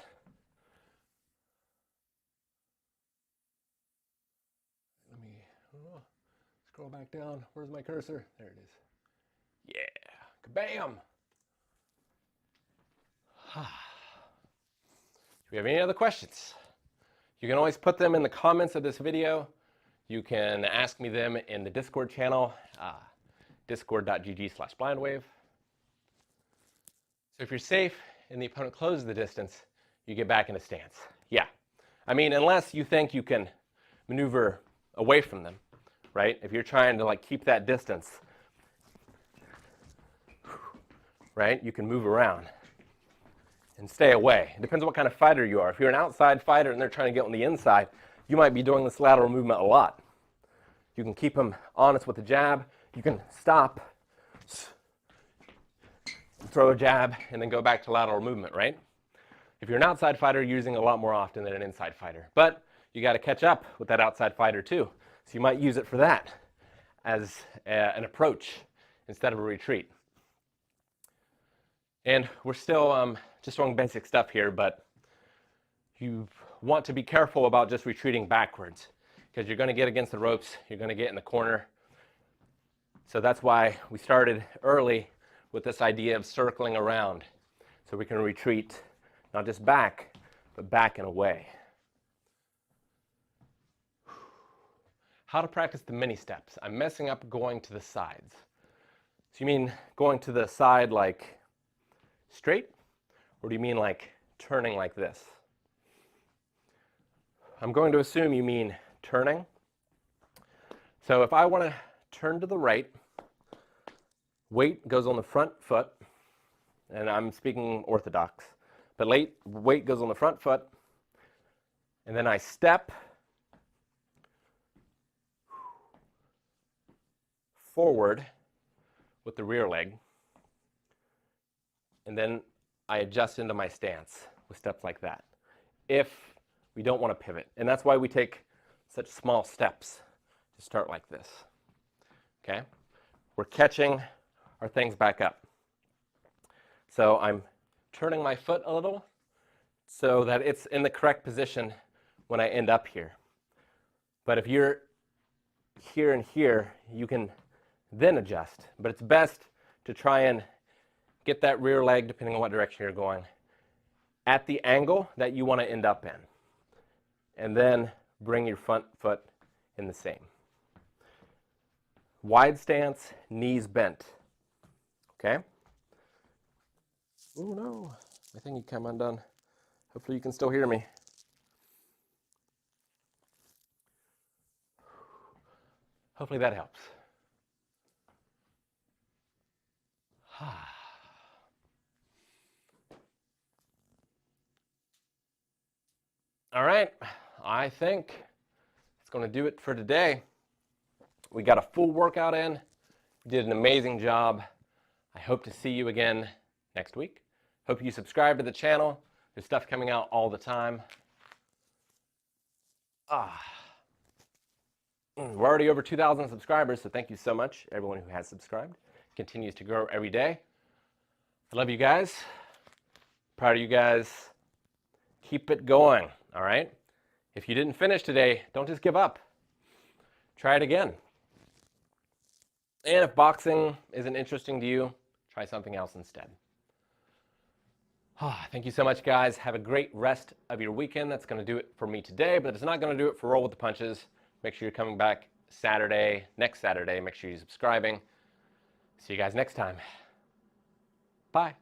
Let me scroll back down. Where's my cursor? There it is. Yeah, kabam! Do we have any other questions? You can always put them in the comments of this video. You can ask me them in the Discord channel, discord.gg/blindwave. So if you're safe and the opponent closes the distance, you get back in a stance. Yeah. I mean, unless you think you can maneuver away from them, right? If you're trying to like keep that distance, right? You can move around and stay away. It depends on what kind of fighter you are. If you're an outside fighter and they're trying to get on the inside, you might be doing this lateral movement a lot. You can keep them honest with the jab. You can stop, throw a jab, and then go back to lateral movement, right? If you're an outside fighter, you're using it a lot more often than an inside fighter. But you got to catch up with that outside fighter too. So you might use it for that as an approach instead of a retreat. And we're still just doing basic stuff here, but you want to be careful about just retreating backwards because you're going to get against the ropes, you're going to get in the corner. So that's why we started early with this idea of circling around so we can retreat not just back, but back and away. How to practice the mini steps. I'm messing up going to the sides. So you mean going to the side like straight, or do you mean like turning like this? I'm going to assume you mean turning. So if I want to turn to the right, weight goes on the front foot, and I'm speaking orthodox, but weight goes on the front foot, and then I step forward with the rear leg, and then I adjust into my stance with steps like that if we don't want to pivot. And that's why we take such small steps to start like this. Okay? We're catching our things back up. So I'm turning my foot a little so that it's in the correct position when I end up here. But if you're here and here, you can then adjust. But it's best to try and get that rear leg, depending on what direction you're going, at the angle that you want to end up in. And then bring your front foot in the same. Wide stance, knees bent. Okay? Oh no, my thing came undone. Hopefully you can still hear me. Hopefully that helps. All right, I think it's going to do it for today. We got a full workout in. You did an amazing job. I hope to see you again next week. Hope you subscribe to the channel. There's stuff coming out all the time. We're already over 2,000 subscribers, so thank you so much, everyone who has subscribed. Continues to grow every day. I love you guys. Proud of you guys. Keep it going, all right? If you didn't finish today, don't just give up. Try it again. And if boxing isn't interesting to you, try something else instead. Thank you so much, guys. Have a great rest of your weekend. That's going to do it for me today, but it's not going to do it for Roll with the Punches. Make sure you're coming back next Saturday. Make sure you're subscribing. See you guys next time. Bye.